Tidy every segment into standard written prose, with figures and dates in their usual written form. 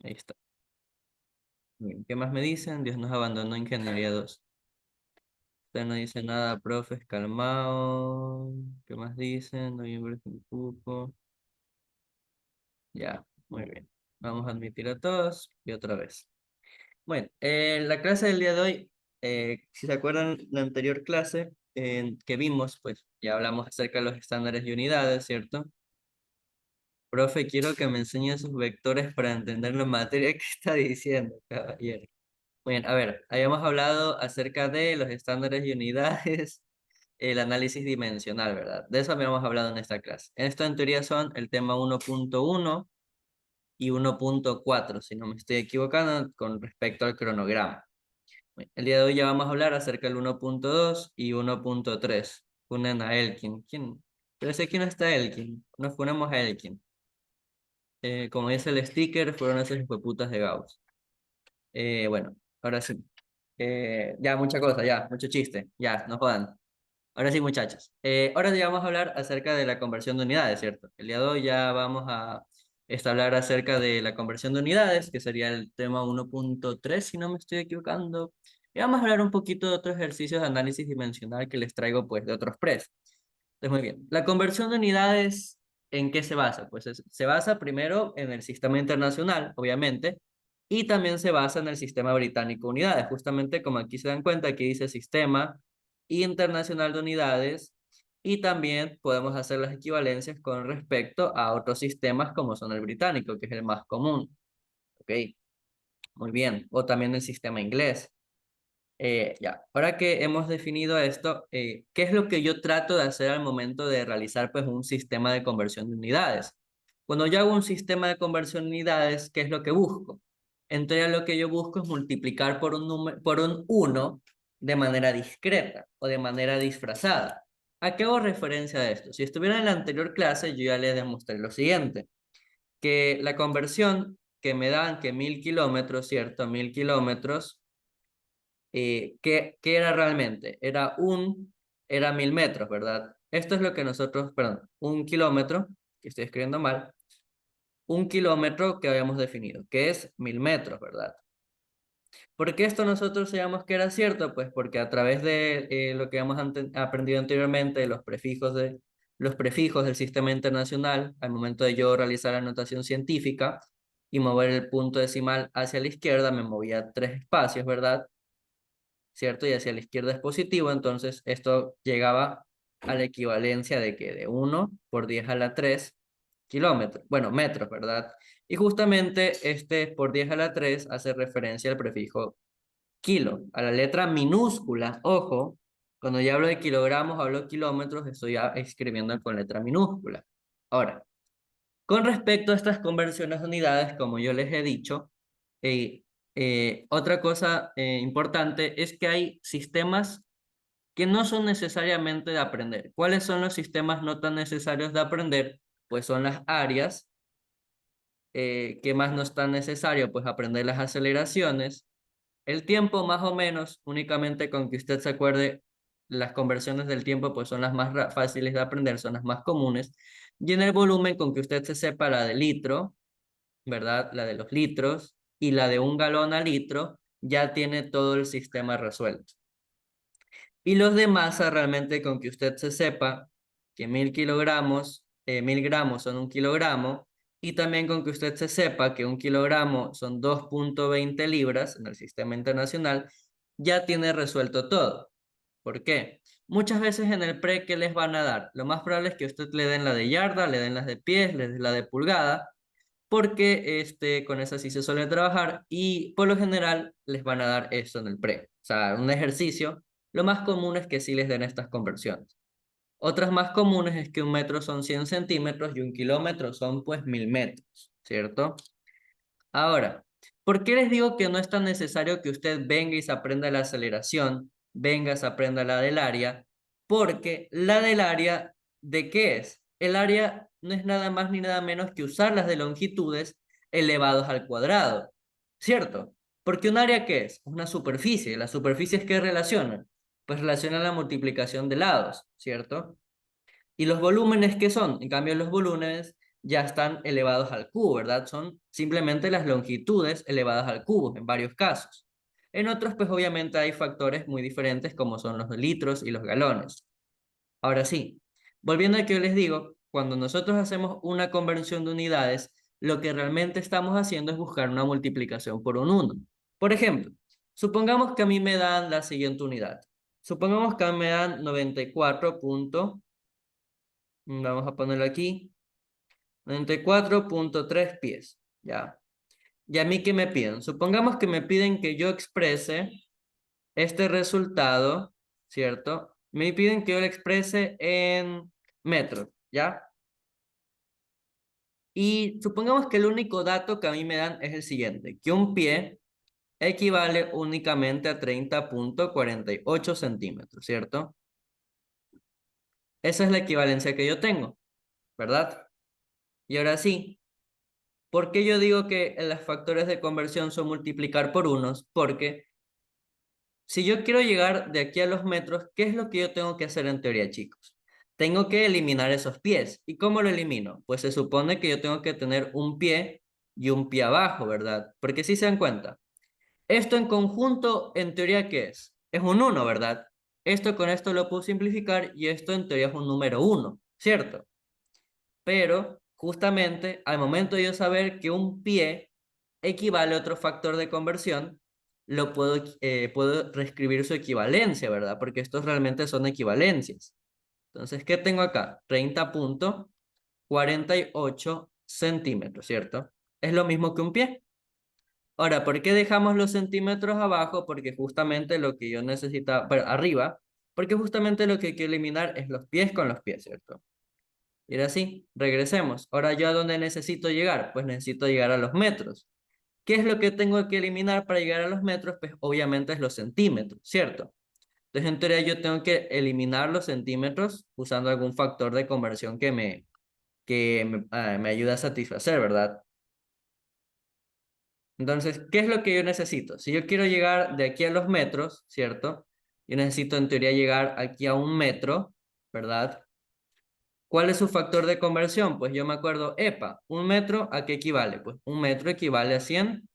Ahí está. Bien, ¿qué más me dicen? Dios nos abandonó, Ingeniería 2. Usted no dice nada, profes, calmado. ¿Qué más dicen? Noviembre sin cupo. Ya, muy bien. Vamos a admitir a todos y otra vez. Bueno, la clase del día de hoy, si se acuerdan, la anterior clase que vimos, pues ya hablamos acerca de los estándares y unidades, ¿cierto? Profe, quiero que me enseñe sus vectores para entender la materia que está diciendo, caballero. Bien, a ver, habíamos hablado acerca de los estándares y unidades, el análisis dimensional, ¿verdad? De eso habíamos hablado en esta clase. Esto en teoría son el tema 1.1 y 1.4, si no me estoy equivocando, con respecto al cronograma. Bueno, el día de hoy ya vamos a hablar acerca del 1.2 y 1.3. Funen a Elkin. ¿Quién? Pero sé que no está Elkin. Nos funamos a Elkin. Como dice el sticker, fueron esos hijueputas de Gauss. Bueno, ahora sí. Ya, mucha cosa, ya, mucho chiste. Ya, no jodan. Ahora sí, muchachos. Ahora ya vamos a hablar acerca de la conversión de unidades, ¿cierto? El día de hoy ya vamos a hablar acerca de la conversión de unidades, que sería el tema 1.3, si no me estoy equivocando. Y vamos a hablar un poquito de otros ejercicios de análisis dimensional que les traigo, pues, de otros pres. Entonces, muy bien. La conversión de unidades, ¿en qué se basa? Pues se basa primero en el sistema internacional, obviamente, y también se basa en el sistema británico de unidades. Justamente como aquí se dan cuenta, aquí dice sistema internacional de unidades, y también podemos hacer las equivalencias con respecto a otros sistemas como son el británico, que es el más común. Ok, muy bien. O también el sistema inglés. Ya, ahora que hemos definido esto, ¿qué es lo que yo trato de hacer al momento de realizar pues un sistema de conversión de unidades? Cuando yo hago un sistema de conversión de unidades, ¿qué es lo que busco? En teoría lo que yo busco es multiplicar por un número, por un 1 de manera discreta o de manera disfrazada. ¿A qué hago referencia de esto? Si estuviera en la anterior clase, yo ya les demostré lo siguiente, que la conversión que me dan que 1000 kilómetros, ¿cierto? 1000 kilómetros ¿qué era realmente? Era 1000 metros, ¿verdad? Esto es lo que nosotros, perdón, un kilómetro, que estoy escribiendo mal, un kilómetro que habíamos definido, que es 1000 metros, ¿verdad? ¿Por qué esto nosotros sabíamos que era cierto? Pues porque a través de lo que hemos aprendido anteriormente, los prefijos del sistema internacional, al momento de yo realizar la notación científica y mover el punto decimal hacia la izquierda, me movía 3 espacios, ¿verdad? ¿Cierto? Y hacia la izquierda es positivo, entonces esto llegaba a la equivalencia de que de 1 por 10 a la 3 kilómetros, bueno, metros, ¿verdad? Y justamente este por 10 a la 3 hace referencia al prefijo kilo, a la letra minúscula, ojo, cuando ya hablo de kilogramos, hablo de kilómetros, estoy ya escribiendo con letra minúscula. Ahora, con respecto a estas conversiones de unidades, como yo les he dicho, eh, otra cosa importante es que hay sistemas que no son necesariamente de aprender. ¿Cuáles son los sistemas no tan necesarios de aprender? Pues son las áreas. ¿Qué más no es tan necesario? Pues aprender las aceleraciones. El tiempo más o menos, únicamente con que usted se acuerde, las conversiones del tiempo pues son las más fáciles de aprender, son las más comunes. Y en el volumen, con que usted se sepa la de litro, ¿verdad? La de los litros y la de un galón a litro, ya tiene todo el sistema resuelto. Y los de masa, realmente con que usted se sepa que 1000 kilogramos, 1000 gramos son un kilogramo, y también con que usted se sepa que un kilogramo son 2.20 libras en el sistema internacional, ya tiene resuelto todo. ¿Por qué? Muchas veces en el pre, ¿qué les van a dar? Lo más probable es que usted le den la de yarda, le den las de pies, le den la de pulgada, porque con esa sí se suele trabajar y por lo general les van a dar eso en el pre. O sea, un ejercicio, lo más común es que sí les den estas conversiones. Otras más comunes es que un metro son 100 centímetros y un kilómetro son pues 1000 metros, ¿cierto? Ahora, ¿por qué les digo que no es tan necesario que usted venga y se aprenda la aceleración, venga, se aprenda la del área? Porque la del área, ¿de qué es? El área no es nada más ni nada menos que usar las de longitudes elevados al cuadrado, ¿cierto? Porque un área, ¿qué es? Una superficie. ¿Las superficies qué relacionan? Pues relacionan la multiplicación de lados, ¿cierto? ¿Y los volúmenes qué son? En cambio, los volúmenes ya están elevados al cubo, ¿verdad? Son simplemente las longitudes elevadas al cubo en varios casos. En otros, pues obviamente hay factores muy diferentes como son los litros y los galones. Ahora sí, volviendo a que yo les digo, cuando nosotros hacemos una conversión de unidades, lo que realmente estamos haciendo es buscar una multiplicación por un 1. Por ejemplo, supongamos que a mí me dan la siguiente unidad. Supongamos que a mí me dan 94 vamos a ponerlo aquí, 94,3 pies, ¿ya? ¿Y a mí qué me piden? Supongamos que me piden que yo exprese este resultado, ¿cierto? Me piden que yo lo exprese en metros, ¿ya? Y supongamos que el único dato que a mí me dan es el siguiente, que un pie equivale únicamente a 30,48 centímetros, ¿cierto? Esa es la equivalencia que yo tengo, ¿verdad? Y ahora sí, ¿por qué yo digo que los factores de conversión son multiplicar por unos? Porque si yo quiero llegar de aquí a los metros, ¿qué es lo que yo tengo que hacer en teoría, chicos? Tengo que eliminar esos pies. ¿Y cómo lo elimino? Pues se supone que yo tengo que tener un pie y un pie abajo, ¿verdad? Porque si se dan cuenta, esto en conjunto, en teoría, ¿qué es? Es un uno, ¿verdad? Esto con esto lo puedo simplificar y esto en teoría es un número uno, ¿cierto? Pero justamente al momento de yo saber que un pie equivale a otro factor de conversión, puedo reescribir su equivalencia, ¿verdad? Porque estos realmente son equivalencias. Entonces, ¿qué tengo acá? 30,48 centímetros, ¿cierto? Es lo mismo que un pie. Ahora, ¿por qué dejamos los centímetros abajo? Porque justamente lo que yo necesitaba, pero arriba, porque justamente lo que hay que eliminar es los pies con los pies, ¿cierto? Y ahora sí, regresemos. Ahora, ¿yo a dónde necesito llegar? Pues necesito llegar a los metros. ¿Qué es lo que tengo que eliminar para llegar a los metros? Pues obviamente es los centímetros, ¿cierto? Entonces, en teoría, yo tengo que eliminar los centímetros usando algún factor de conversión que me ayude a satisfacer, ¿verdad? Entonces, ¿qué es lo que yo necesito? Si yo quiero llegar de aquí a los metros, ¿cierto? Yo necesito en teoría llegar aquí a un metro, ¿verdad? ¿Cuál es su factor de conversión? Pues yo me acuerdo, epa, ¿un metro a qué equivale? Pues un metro equivale a 100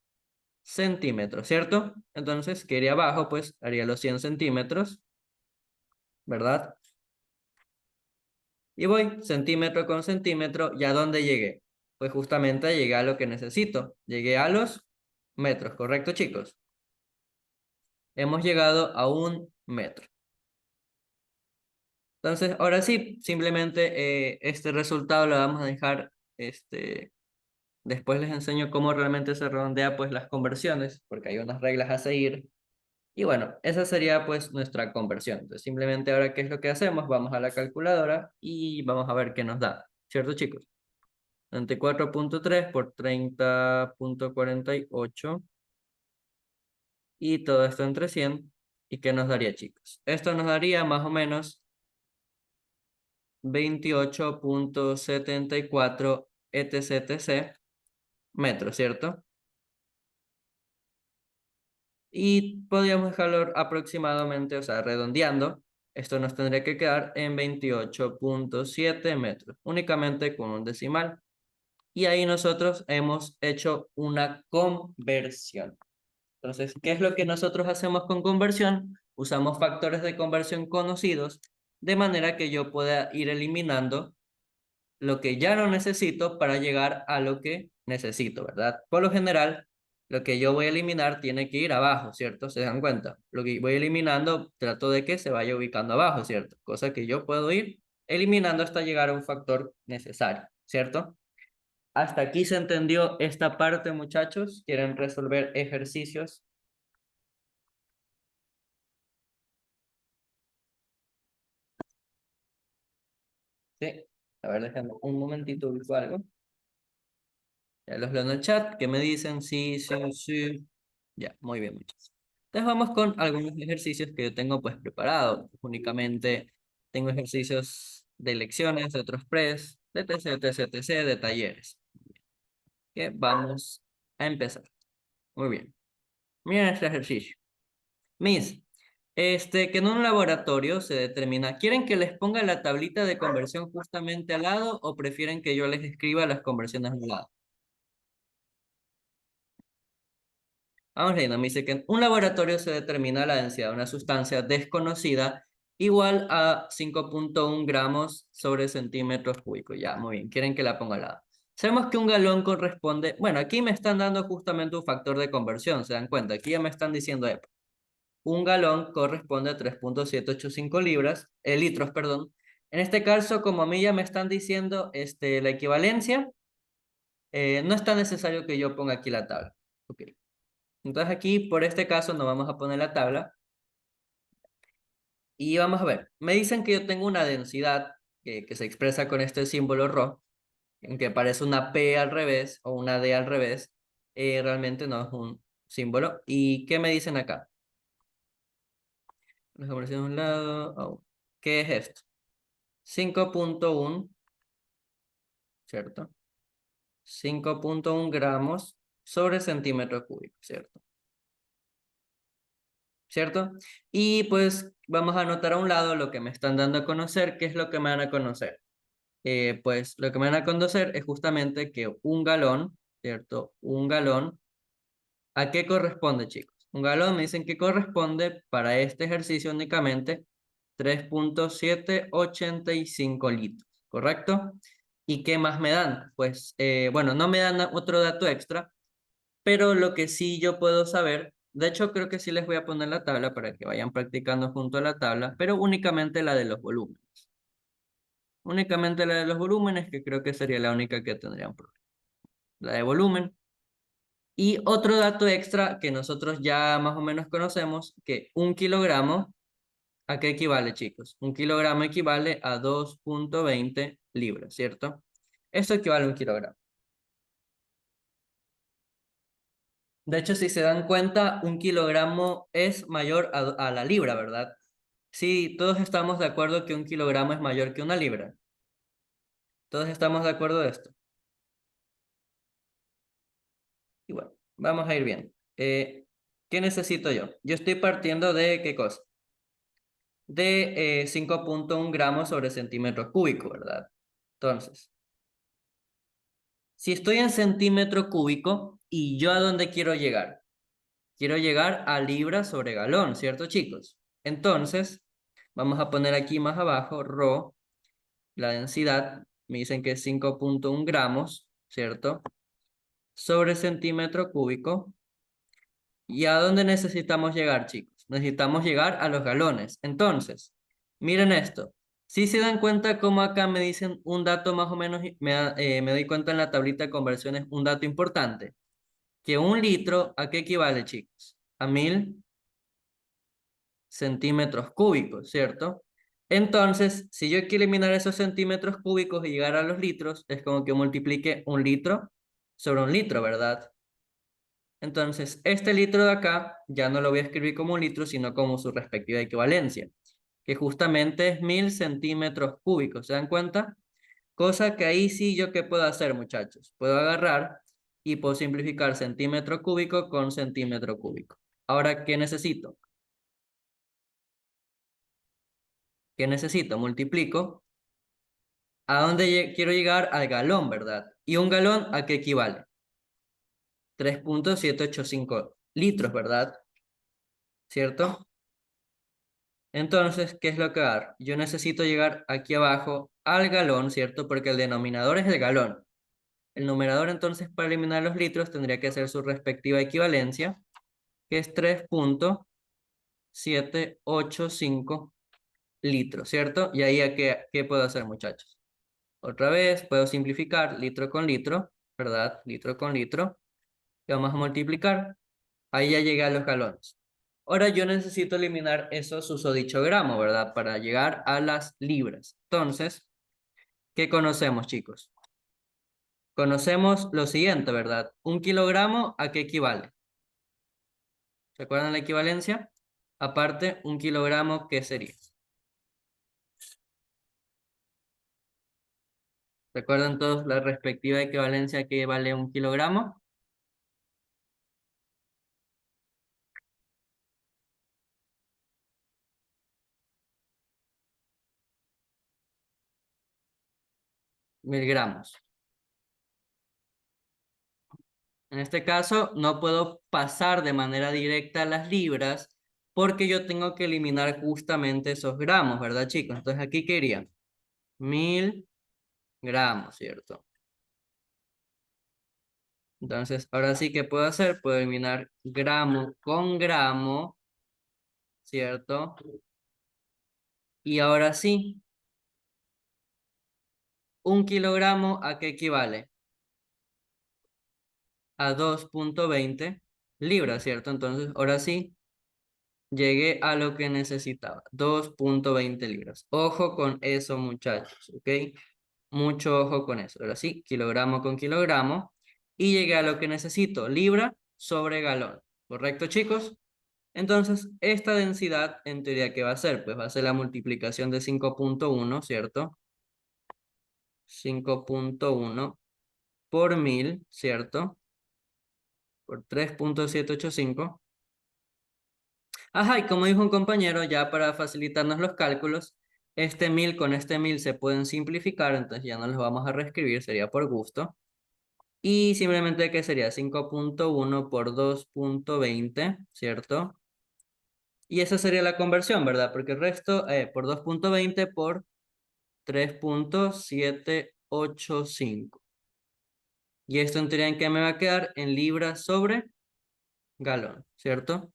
centímetros, ¿cierto? Entonces, ¿qué iría abajo? Pues haría los 100 centímetros, ¿verdad? Y voy centímetro con centímetro, ¿y a dónde llegué? Pues justamente llegué a lo que necesito. Llegué a los metros, ¿correcto, chicos? Hemos llegado a un metro. Entonces, ahora sí, simplemente este resultado lo vamos a dejar, después les enseño cómo realmente se redondea pues las conversiones, porque hay unas reglas a seguir. Y bueno, esa sería pues nuestra conversión. Entonces, simplemente ahora, ¿qué es lo que hacemos? Vamos a la calculadora y vamos a ver qué nos da. ¿Cierto, chicos? 24,3 por 30,48 y todo esto entre 100. ¿Y qué nos daría, chicos? Esto nos daría más o menos 28,74 etc metros, ¿cierto? Y podríamos dejarlo aproximadamente, o sea, redondeando, esto nos tendría que quedar en 28,7 metros, únicamente con un decimal. Y ahí nosotros hemos hecho una conversión. Entonces, ¿qué es lo que nosotros hacemos con conversión? Usamos factores de conversión conocidos, de manera que yo pueda ir eliminando lo que ya no necesito para llegar a lo que necesito, ¿verdad? Por lo general, lo que yo voy a eliminar tiene que ir abajo, ¿cierto? ¿Se dan cuenta? Lo que voy eliminando, trato de que se vaya ubicando abajo, ¿cierto? Cosa que yo puedo ir eliminando hasta llegar a un factor necesario, ¿cierto? Hasta aquí se entendió esta parte, muchachos. ¿Quieren resolver ejercicios? Sí. A ver, déjame un momentito, ubico algo. Ya los leo en el chat, que me dicen sí, sí, sí. Ya, muy bien, muchachos. Entonces vamos con algunos ejercicios que yo tengo pues preparados. Únicamente tengo ejercicios de lecciones, de otros pres, de TC, TC, TC, de talleres. Que vamos a empezar. Muy bien. Miren este ejercicio. Miss, Que en un laboratorio se determina, ¿quieren que les ponga la tablita de conversión justamente al lado o prefieren que yo les escriba las conversiones al lado? Vamos leyendo, me dice que en un laboratorio se determina la densidad de una sustancia desconocida igual a 5,1 gramos sobre centímetros cúbicos. Ya, muy bien, quieren que la ponga al lado. Sabemos que un galón corresponde, bueno, aquí me están dando justamente un factor de conversión, ¿se dan cuenta? Aquí ya me están diciendo, un galón corresponde a 3,785 litros, perdón. En este caso, como a mí ya me están diciendo la equivalencia, no está necesario que yo ponga aquí la tabla. Ok. Entonces aquí, por este caso, no vamos a poner la tabla. Y vamos a ver, me dicen que yo tengo una densidad que se expresa con este símbolo ρ, en que parece una P al revés o una D al revés. Realmente no es un símbolo. ¿Y qué me dicen acá? Las conversiones a un lado. Oh, ¿qué es esto? 5,1, ¿cierto? 5,1 gramos sobre centímetro cúbico, ¿cierto? ¿Cierto? Y pues vamos a anotar a un lado lo que me están dando a conocer. ¿Qué es lo que me van a conocer? Pues lo que me van a conocer es justamente que un galón, ¿cierto? Un galón, ¿a qué corresponde, chicos? Un galón me dicen que corresponde para este ejercicio únicamente 3,785 litros, ¿correcto? ¿Y qué más me dan? Pues, bueno, no me dan otro dato extra, pero lo que sí yo puedo saber, de hecho creo que sí les voy a poner la tabla para que vayan practicando junto a la tabla, pero únicamente la de los volúmenes. Únicamente la de los volúmenes, que creo que sería la única que tendrían problema. La de volumen. Y otro dato extra que nosotros ya más o menos conocemos, que un kilogramo, ¿a qué equivale, chicos? Un kilogramo equivale a 2,20 libras, ¿cierto? Esto equivale a un kilogramo. De hecho, si se dan cuenta, un kilogramo es mayor a la libra, ¿verdad? Sí, todos estamos de acuerdo que un kilogramo es mayor que una libra. Todos estamos de acuerdo de esto. Y bueno, vamos a ir bien. ¿Qué necesito yo? Yo estoy partiendo de ¿qué cosa? De 5,1 gramos sobre centímetro cúbico, ¿verdad? Entonces, si estoy en centímetro cúbico, ¿y yo a dónde quiero llegar? Quiero llegar a libra sobre galón, ¿cierto, chicos? Entonces, vamos a poner aquí más abajo, ρ, la densidad, me dicen que es 5,1 gramos, ¿cierto? Sobre centímetro cúbico. ¿Y a dónde necesitamos llegar, chicos? Necesitamos llegar a los galones. Entonces, miren esto. Si se dan cuenta cómo acá me dicen un dato más o menos, me doy cuenta en la tablita de conversiones, un dato importante, que un litro, ¿a qué equivale, chicos? A 1.000 centímetros cúbicos, ¿cierto? Entonces, si yo quiero eliminar esos centímetros cúbicos y llegar a los litros, es como que multiplique un litro sobre un litro, ¿verdad? Entonces, este litro de acá ya no lo voy a escribir como un litro, sino como su respectiva equivalencia, que justamente es 1.000 centímetros cúbicos. ¿Se dan cuenta? Cosa que ahí sí yo qué puedo hacer, muchachos. Puedo agarrar y puedo simplificar centímetro cúbico con centímetro cúbico. Ahora, ¿qué necesito? ¿Qué necesito? Multiplico. ¿A dónde quiero llegar? Al galón, ¿verdad? ¿Y un galón a qué equivale? 3,785 litros, ¿verdad? ¿Cierto? Entonces, ¿qué es lo que dar? Yo necesito llegar aquí abajo al galón, ¿cierto? Porque el denominador es el galón. El numerador, entonces, para eliminar los litros, tendría que hacer su respectiva equivalencia, que es 3,785 litros, ¿cierto? Y ahí, ¿qué puedo hacer, muchachos? Otra vez, puedo simplificar litro con litro, ¿verdad? Litro con litro. Y vamos a multiplicar. Ahí ya llegué a los galones. Ahora yo necesito eliminar eso susodicho gramo, ¿verdad? Para llegar a las libras. Entonces, ¿qué conocemos, chicos? Conocemos lo siguiente, ¿verdad? Un kilogramo, ¿a qué equivale? ¿Recuerdan la equivalencia? Aparte, un kilogramo, ¿qué sería? ¿Recuerdan todos la respectiva equivalencia que vale un kilogramo? miligramos. En este caso, no puedo pasar de manera directa a las libras porque yo tengo que eliminar justamente esos gramos, ¿verdad, chicos? Entonces, aquí ¿qué iría? 1000 gramos, ¿cierto? Entonces, ahora sí que puedo hacer, puedo eliminar gramo con gramo, ¿cierto? Y ahora sí, 1 kilogramo, ¿a qué equivale? A 2,20 libras, ¿cierto? Entonces, ahora sí, llegué a lo que necesitaba, 2,20 libras. Ojo con eso, muchachos, ¿ok? Mucho ojo con eso. Ahora sí, kilogramo con kilogramo. Y llegué a lo que necesito, libra sobre galón. ¿Correcto, chicos? Entonces, esta densidad, en teoría, ¿qué va a ser? Pues va a ser la multiplicación de 5,1, ¿cierto? 5,1 por 1000, ¿cierto? Por 3,785. Ajá, y como dijo un compañero, ya para facilitarnos los cálculos, este 1000 con este 1000 se pueden simplificar, entonces ya no los vamos a reescribir, sería por gusto. Y simplemente que sería 5,1 por 2,20, ¿cierto? Y esa sería la conversión, ¿verdad? Porque el resto, por 2,20 por 3,785. Y esto en teoría, ¿en qué me va a quedar? En libras sobre galón, ¿cierto?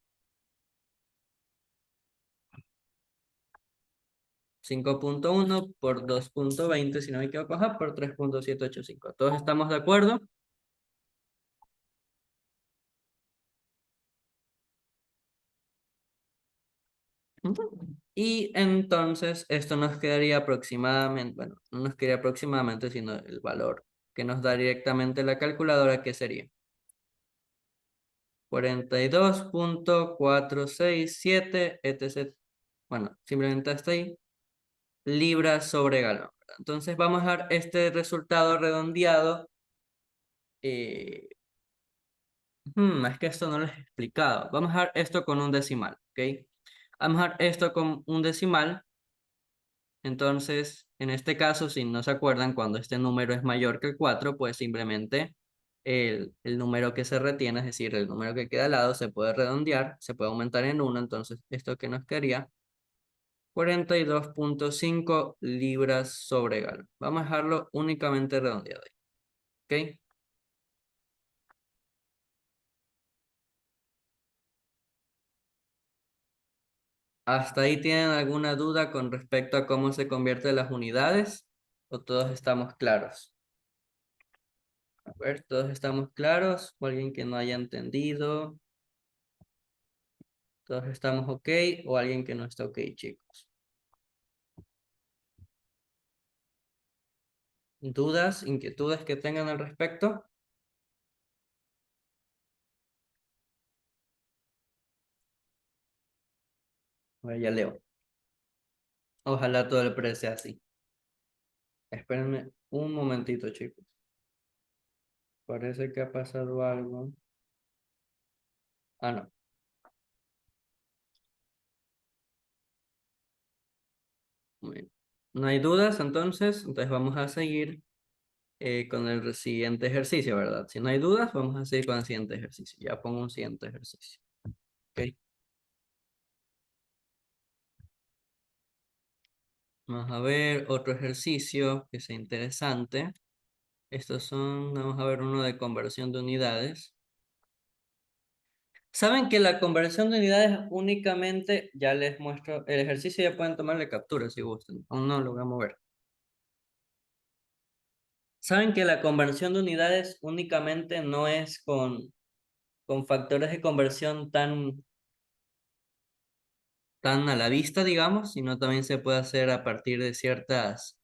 5,1 por 2,20, si no me equivoco, ajá, por 3,785. ¿Todos estamos de acuerdo? Ujú. Y entonces esto nos quedaría aproximadamente, bueno, no nos quedaría aproximadamente, sino el valor que nos da directamente la calculadora, que sería 42,467, etc. Bueno, simplemente hasta ahí, libras sobre galón, ¿verdad? Entonces vamos a dar este resultado redondeado. eh, es que esto no lo he explicado. Vamos a dar esto con un decimal, ¿ok? Vamos a dar esto con un decimal. Entonces, en este caso, si no se acuerdan, cuando este número es mayor que el 4, pues simplemente el número que se retiene, es decir, el número que queda al lado, se puede redondear, se puede aumentar en uno. Entonces, esto que nos quedaría, 42,5 libras sobre galón. Vamos a dejarlo únicamente redondeado ahí, ¿ok? ¿Hasta ahí tienen alguna duda con respecto a cómo se convierten las unidades? ¿O todos estamos claros? A ver, ¿todos estamos claros? ¿O alguien que no haya entendido? ¿Todos estamos ok? ¿O alguien que no está ok, chicos? ¿Dudas, inquietudes que tengan al respecto? A ver, ya leo. Ojalá todo el pre sea así. Espérenme un momentito, chicos. Parece que ha pasado algo. Ah, no. Muy bien. No hay dudas, entonces vamos a seguir con el siguiente ejercicio, ¿verdad? Si no hay dudas, vamos a seguir con el siguiente ejercicio. Ya pongo un siguiente ejercicio. ¿Ok? Vamos a ver otro ejercicio que sea interesante. Estos son, vamos a ver uno de conversión de unidades. Saben que la conversión de unidades únicamente, ya les muestro el ejercicio, ya pueden tomarle captura si gustan, aún no lo vamos a ver. Saben que la conversión de unidades únicamente no es con factores de conversión tan a la vista, digamos, sino también se puede hacer a partir de ciertas,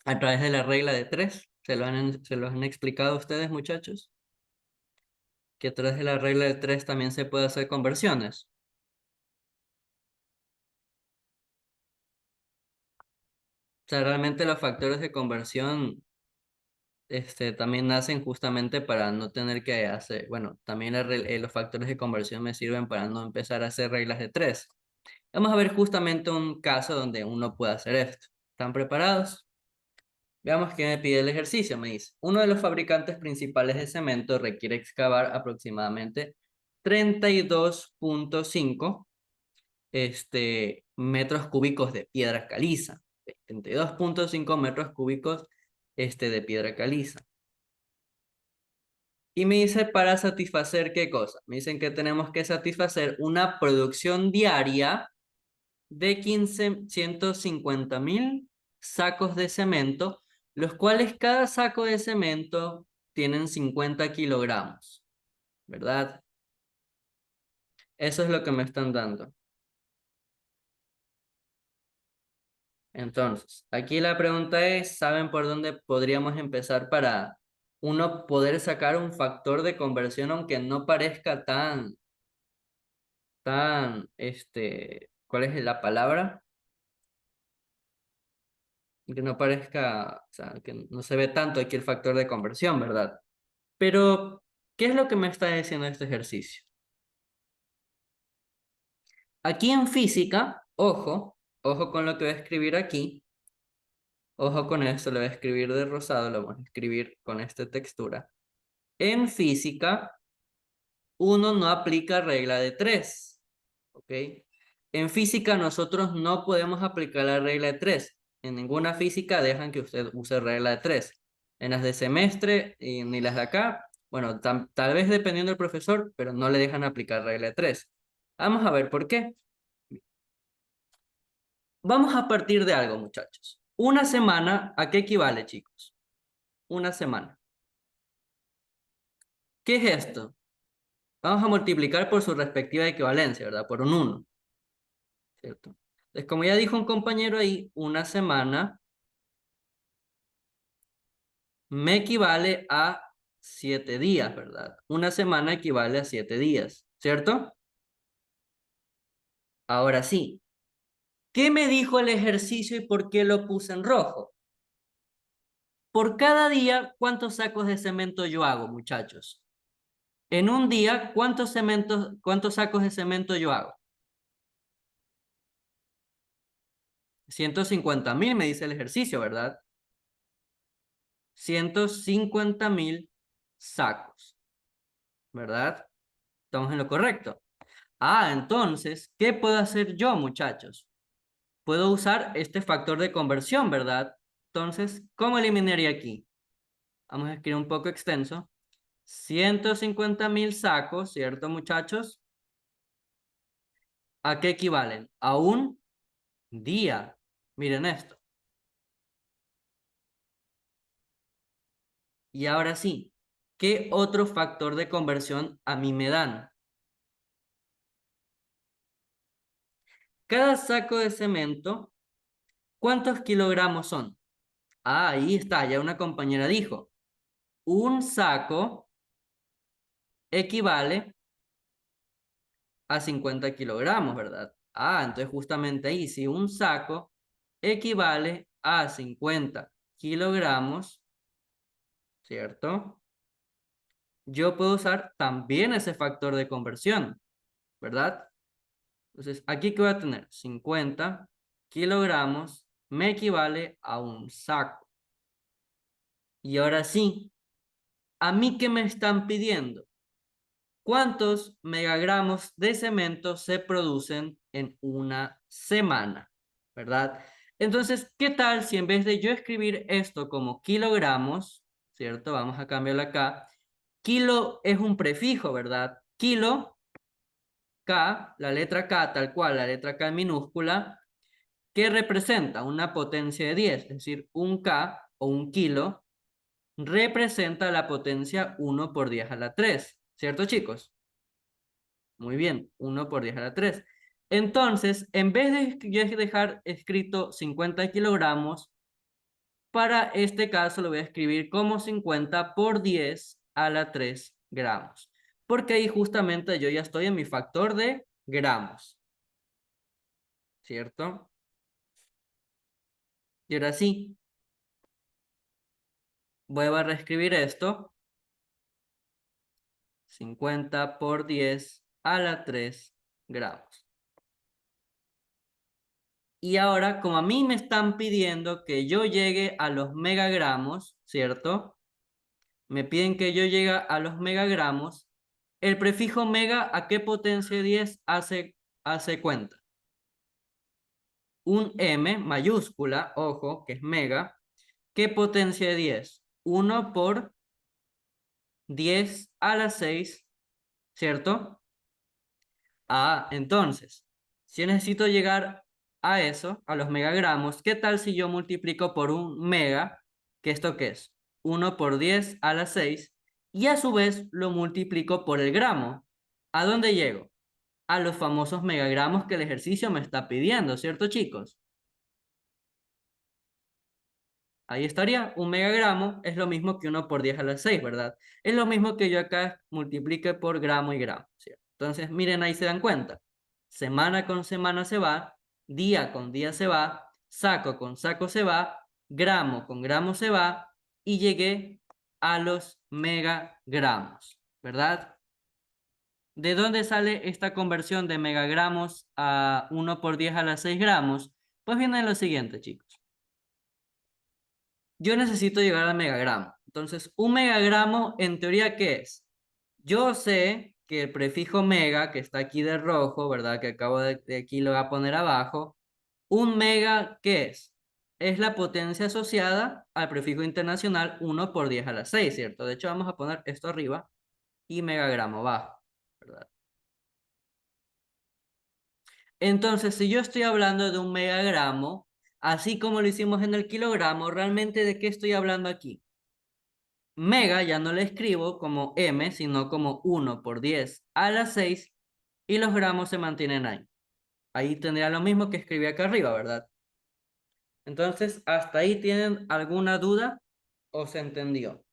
a través de la regla de tres. ¿Se los han explicado a ustedes, muchachos? Que a través de la regla de tres también se puede hacer conversiones. O sea, realmente los factores de conversión también nacen justamente para no tener que hacer, bueno, también los factores de conversión me sirven para no empezar a hacer reglas de tres. Vamos a ver justamente un caso donde uno puede hacer esto. ¿Están preparados? Veamos qué me pide el ejercicio. Me dice, uno de los fabricantes principales de cemento requiere excavar aproximadamente 32,5 metros cúbicos de piedra caliza. 32,5 metros cúbicos de piedra caliza. Y me dice para satisfacer qué cosa. Me dicen que tenemos que satisfacer una producción diaria de 150,000 sacos de cemento, los cuales cada saco de cemento tienen 50 kilogramos, ¿verdad? Eso es lo que me están dando. Entonces, aquí la pregunta es, ¿saben por dónde podríamos empezar para uno poder sacar un factor de conversión aunque no parezca ¿cuál es la palabra? Que no parezca, o sea, que no se ve tanto aquí el factor de conversión, ¿verdad? Pero, ¿qué es lo que me está diciendo este ejercicio? Aquí en física, ojo con lo que voy a escribir aquí, ojo con esto, lo voy a escribir de rosado, lo vamos a escribir con esta textura. En física, uno no aplica regla de tres, ¿ok? En física nosotros no podemos aplicar la regla de tres. En ninguna física dejan que usted use regla de tres. En las de semestre y ni las de acá, bueno, tal vez dependiendo del profesor, pero no le dejan aplicar regla de tres. Vamos a ver por qué. Vamos a partir de algo, muchachos. Una semana, ¿a qué equivale, chicos? Una semana. ¿Qué es esto? Vamos a multiplicar por su respectiva equivalencia, ¿verdad? Por un uno, ¿cierto? Entonces, como ya dijo un compañero ahí, una semana me equivale a 7 días, ¿verdad? Una semana equivale a 7 días, ¿cierto? Ahora sí, ¿qué me dijo el ejercicio y por qué lo puse en rojo? Por cada día, ¿cuántos sacos de cemento yo hago, muchachos? En un día, ¿cuántos sacos de cemento yo hago? 150,000 me dice el ejercicio, ¿verdad? 150,000 sacos, ¿verdad? Estamos en lo correcto. Ah, entonces, ¿qué puedo hacer yo, muchachos? Puedo usar este factor de conversión, ¿verdad? Entonces, ¿cómo eliminaría aquí? Vamos a escribir un poco extenso. 150,000 sacos, ¿cierto, muchachos? ¿A qué equivalen? A un día. Miren esto. Y ahora sí, ¿qué otro factor de conversión a mí me dan? Cada saco de cemento, ¿cuántos kilogramos son? Ah, ahí está, ya una compañera dijo. Un saco equivale a 50 kilogramos, ¿verdad? Ah, entonces justamente ahí, si un saco equivale a 50 kilogramos, ¿cierto? Yo puedo usar también ese factor de conversión, ¿verdad? Entonces, aquí que voy a tener 50 kilogramos me equivale a un saco. Y ahora sí, ¿a mí qué me están pidiendo? ¿Cuántos megagramos de cemento se producen en una semana? ¿Verdad? Entonces, ¿qué tal si en vez de yo escribir esto como kilogramos, ¿cierto? Vamos a cambiarlo acá. Kilo es un prefijo, ¿verdad? Kilo, K, la letra K, tal cual, la letra K en minúscula, que representa una potencia de 10, es decir, un K o un kilo representa la potencia 1 por 10 a la 3, ¿cierto, chicos? Muy bien, 1 por 10 a la 3. Entonces, en vez de yo dejar escrito 50 kilogramos, para este caso lo voy a escribir como 50 por 10 a la 3 gramos. Porque ahí justamente yo ya estoy en mi factor de gramos, ¿cierto? Y ahora sí, voy a reescribir esto. 50 por 10 a la 3 gramos. Y ahora, como a mí me están pidiendo que yo llegue a los megagramos, ¿cierto? Me piden que yo llegue a los megagramos. El prefijo mega, ¿a qué potencia 10 hace cuenta? Un M mayúscula, ojo, que es mega. ¿Qué potencia de 10? 1 por 10 a la 6, ¿cierto? Ah, entonces, si necesito llegar a eso, a los megagramos, ¿qué tal si yo multiplico por un mega? ¿Que esto qué es? 1 por 10 a la 6, y a su vez lo multiplico por el gramo. ¿A dónde llego? A los famosos megagramos que el ejercicio me está pidiendo, ¿cierto, chicos? Ahí estaría, un megagramo es lo mismo que 1 por 10 a la 6, ¿verdad? Es lo mismo que yo acá multiplique por gramo y gramo, ¿cierto? Entonces, miren, ahí se dan cuenta. Semana con semana se va, día con día se va, saco con saco se va, gramo con gramo se va, y llegué a los megagramos, ¿verdad? ¿De dónde sale esta conversión de megagramos a 1 por 10 a la 6 gramos? Pues viene lo siguiente, chicos. Yo necesito llegar al megagramo. Entonces, un megagramo, en teoría, ¿qué es? Yo sé que el prefijo mega, que está aquí de rojo, ¿verdad? Que acabo de aquí lo voy a poner abajo. Un mega, ¿qué es? Es la potencia asociada al prefijo internacional 1 por 10 a la 6, ¿cierto? De hecho, vamos a poner esto arriba y megagramo abajo, ¿verdad? Entonces, si yo estoy hablando de un megagramo, así como lo hicimos en el kilogramo, ¿realmente de qué estoy hablando aquí? Mega ya no le escribo como M, sino como 1 por 10 a la 6, y los gramos se mantienen ahí. Ahí tendría lo mismo que escribí acá arriba, ¿verdad? Entonces, ¿hasta ahí tienen alguna duda o se entendió?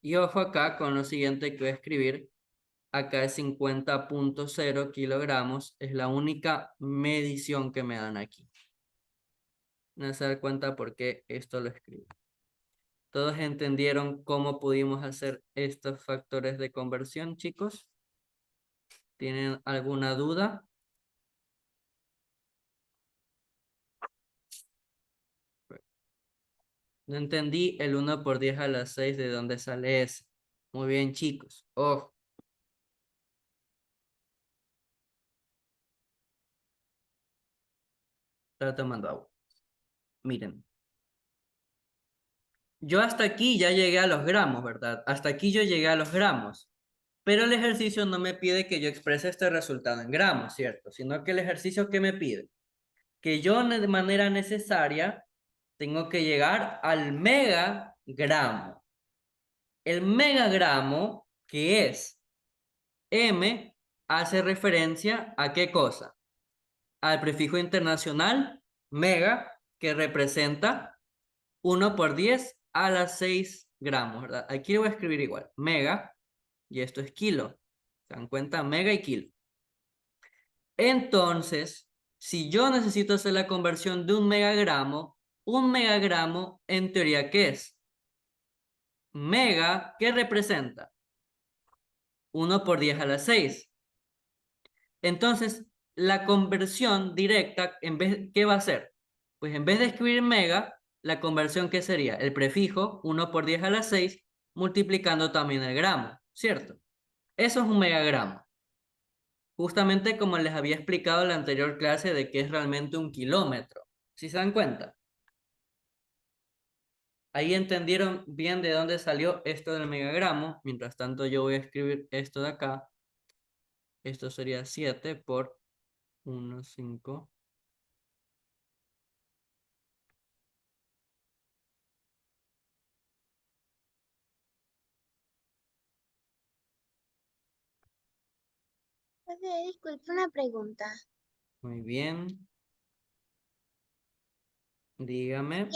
Y ojo acá con lo siguiente que voy a escribir. Acá es 50,0 kilogramos. Es la única medición que me dan aquí. No se dan cuenta por qué esto lo escribo. ¿Todos entendieron cómo pudimos hacer estos factores de conversión, chicos? ¿Tienen alguna duda? No entendí el 1 por 10 a la 6 de dónde sale ese. Muy bien, chicos. Ojo, está tomando agua. Miren, yo hasta aquí ya llegué a los gramos, ¿verdad? Hasta aquí yo llegué a los gramos. Pero el ejercicio no me pide que yo exprese este resultado en gramos, ¿cierto? Sino que el ejercicio que me pide, que yo de manera necesaria tengo que llegar al megagramo. El megagramo, que es M, hace referencia a qué cosa? Al prefijo internacional, mega, que representa 1 por 10 a las 6 gramos, ¿verdad? Aquí lo voy a escribir igual, mega, y esto es kilo. ¿Se dan cuenta? Mega y kilo. Entonces, si yo necesito hacer la conversión de un megagramo, en teoría, ¿qué es? Mega, ¿qué representa? 1 por 10 a la 6. Entonces, la conversión directa, ¿qué va a ser? Pues en vez de escribir mega, la conversión, ¿qué sería? El prefijo 1 por 10 a la 6 multiplicando también el gramo, ¿cierto? Eso es un megagramo. Justamente como les había explicado en la anterior clase de que es realmente un kilómetro. ¿Sí se dan cuenta? Ahí entendieron bien de dónde salió esto del megagramo. Mientras tanto, yo voy a escribir esto de acá. Esto sería 7 por 1, 5. Disculpe una pregunta. Muy bien. Dígame.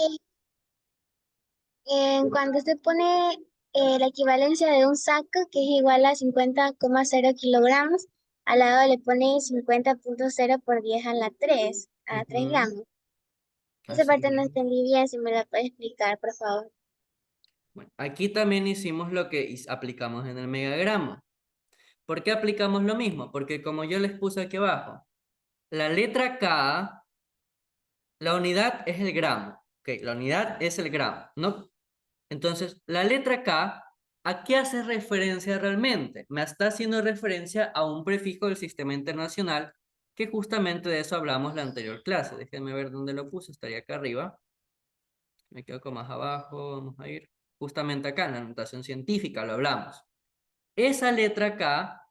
Eh, Cuando se pone la equivalencia de un saco, que es igual a 50,0 kilogramos, al lado le pone 50,0 por 10 a la 3 Ujú. gramos. Esa Así parte no es. entendí bien, si me la puede explicar, por favor. Bueno, aquí también hicimos lo que aplicamos en el megagramo. ¿Por qué aplicamos lo mismo? Porque como yo les puse aquí abajo, la letra K, la unidad es el gramo. Ok, la unidad es el gramo, ¿no? Entonces, la letra K, ¿a qué hace referencia realmente? Me está haciendo referencia a un prefijo del sistema internacional, que justamente de eso hablamos la anterior clase. Déjenme ver dónde lo puse, estaría acá arriba. Me quedo con más abajo, vamos a ir. Justamente acá, en la notación científica, lo hablamos. Esa letra K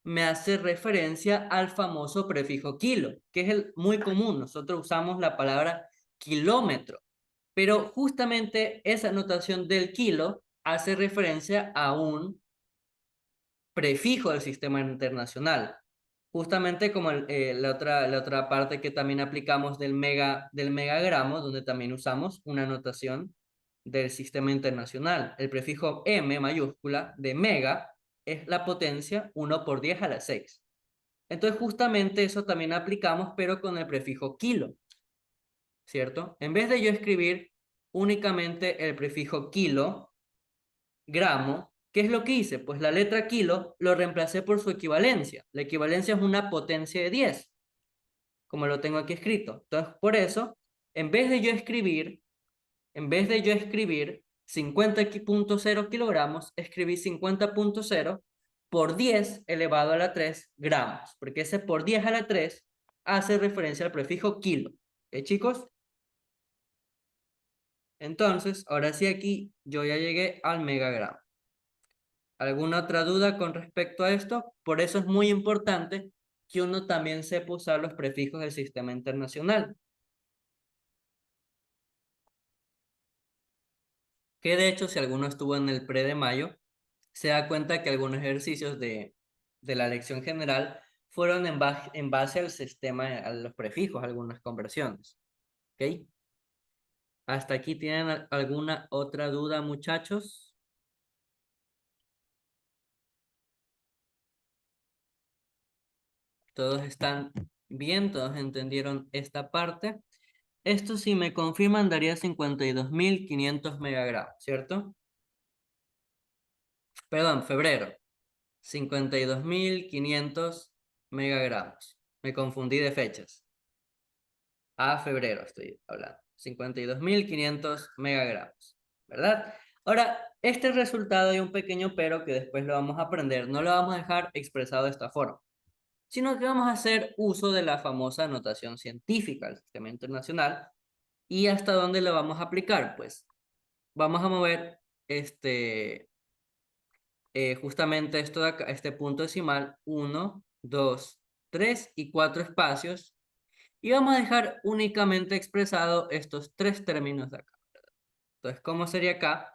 me hace referencia al famoso prefijo kilo, que es el muy común. Nosotros usamos la palabra kilómetro, pero justamente esa notación del kilo hace referencia a un prefijo del sistema internacional. Justamente como la otra parte que también aplicamos del megagramo, donde también usamos una notación del sistema internacional. El prefijo M mayúscula de mega es la potencia 1 por 10 a la 6. Entonces justamente eso también aplicamos, pero con el prefijo kilo, ¿cierto? En vez de yo escribir únicamente el prefijo kilo, gramo, ¿qué es lo que hice? Pues la letra kilo lo reemplacé por su equivalencia. La equivalencia es una potencia de 10, como lo tengo aquí escrito. Entonces, por eso, en vez de yo escribir, en vez de yo escribir 50,0 kilogramos, escribí 50,0 por 10 elevado a la 3 gramos, porque ese por 10 a la 3 hace referencia al prefijo kilo. ¿Ok, chicos? Entonces, ahora sí aquí yo ya llegué al megagramo. ¿Alguna otra duda con respecto a esto? Por eso es muy importante que uno también sepa usar los prefijos del sistema internacional. Que de hecho, si alguno estuvo en el pre de mayo, se da cuenta que algunos ejercicios de la lección general fueron en base al sistema, a los prefijos, algunas conversiones. ¿Ok? ¿Hasta aquí tienen alguna otra duda, muchachos? ¿Todos están bien? ¿Todos entendieron esta parte? Esto, si me confirman, daría 52,500 megagramos, ¿cierto? Perdón, febrero. 52,500 megagramos. Me confundí de fechas. A febrero estoy hablando. 52,500 megagramos, ¿verdad? Ahora, este resultado hay un pequeño pero que después lo vamos a aprender. No lo vamos a dejar expresado de esta forma, sino que vamos a hacer uso de la famosa notación científica del sistema internacional. ¿Y hasta dónde lo vamos a aplicar? Pues vamos a mover justamente esto de acá, este punto decimal, 1, 2, 3 y 4 espacios, y vamos a dejar únicamente expresado estos tres términos de acá. Entonces, ¿cómo sería acá?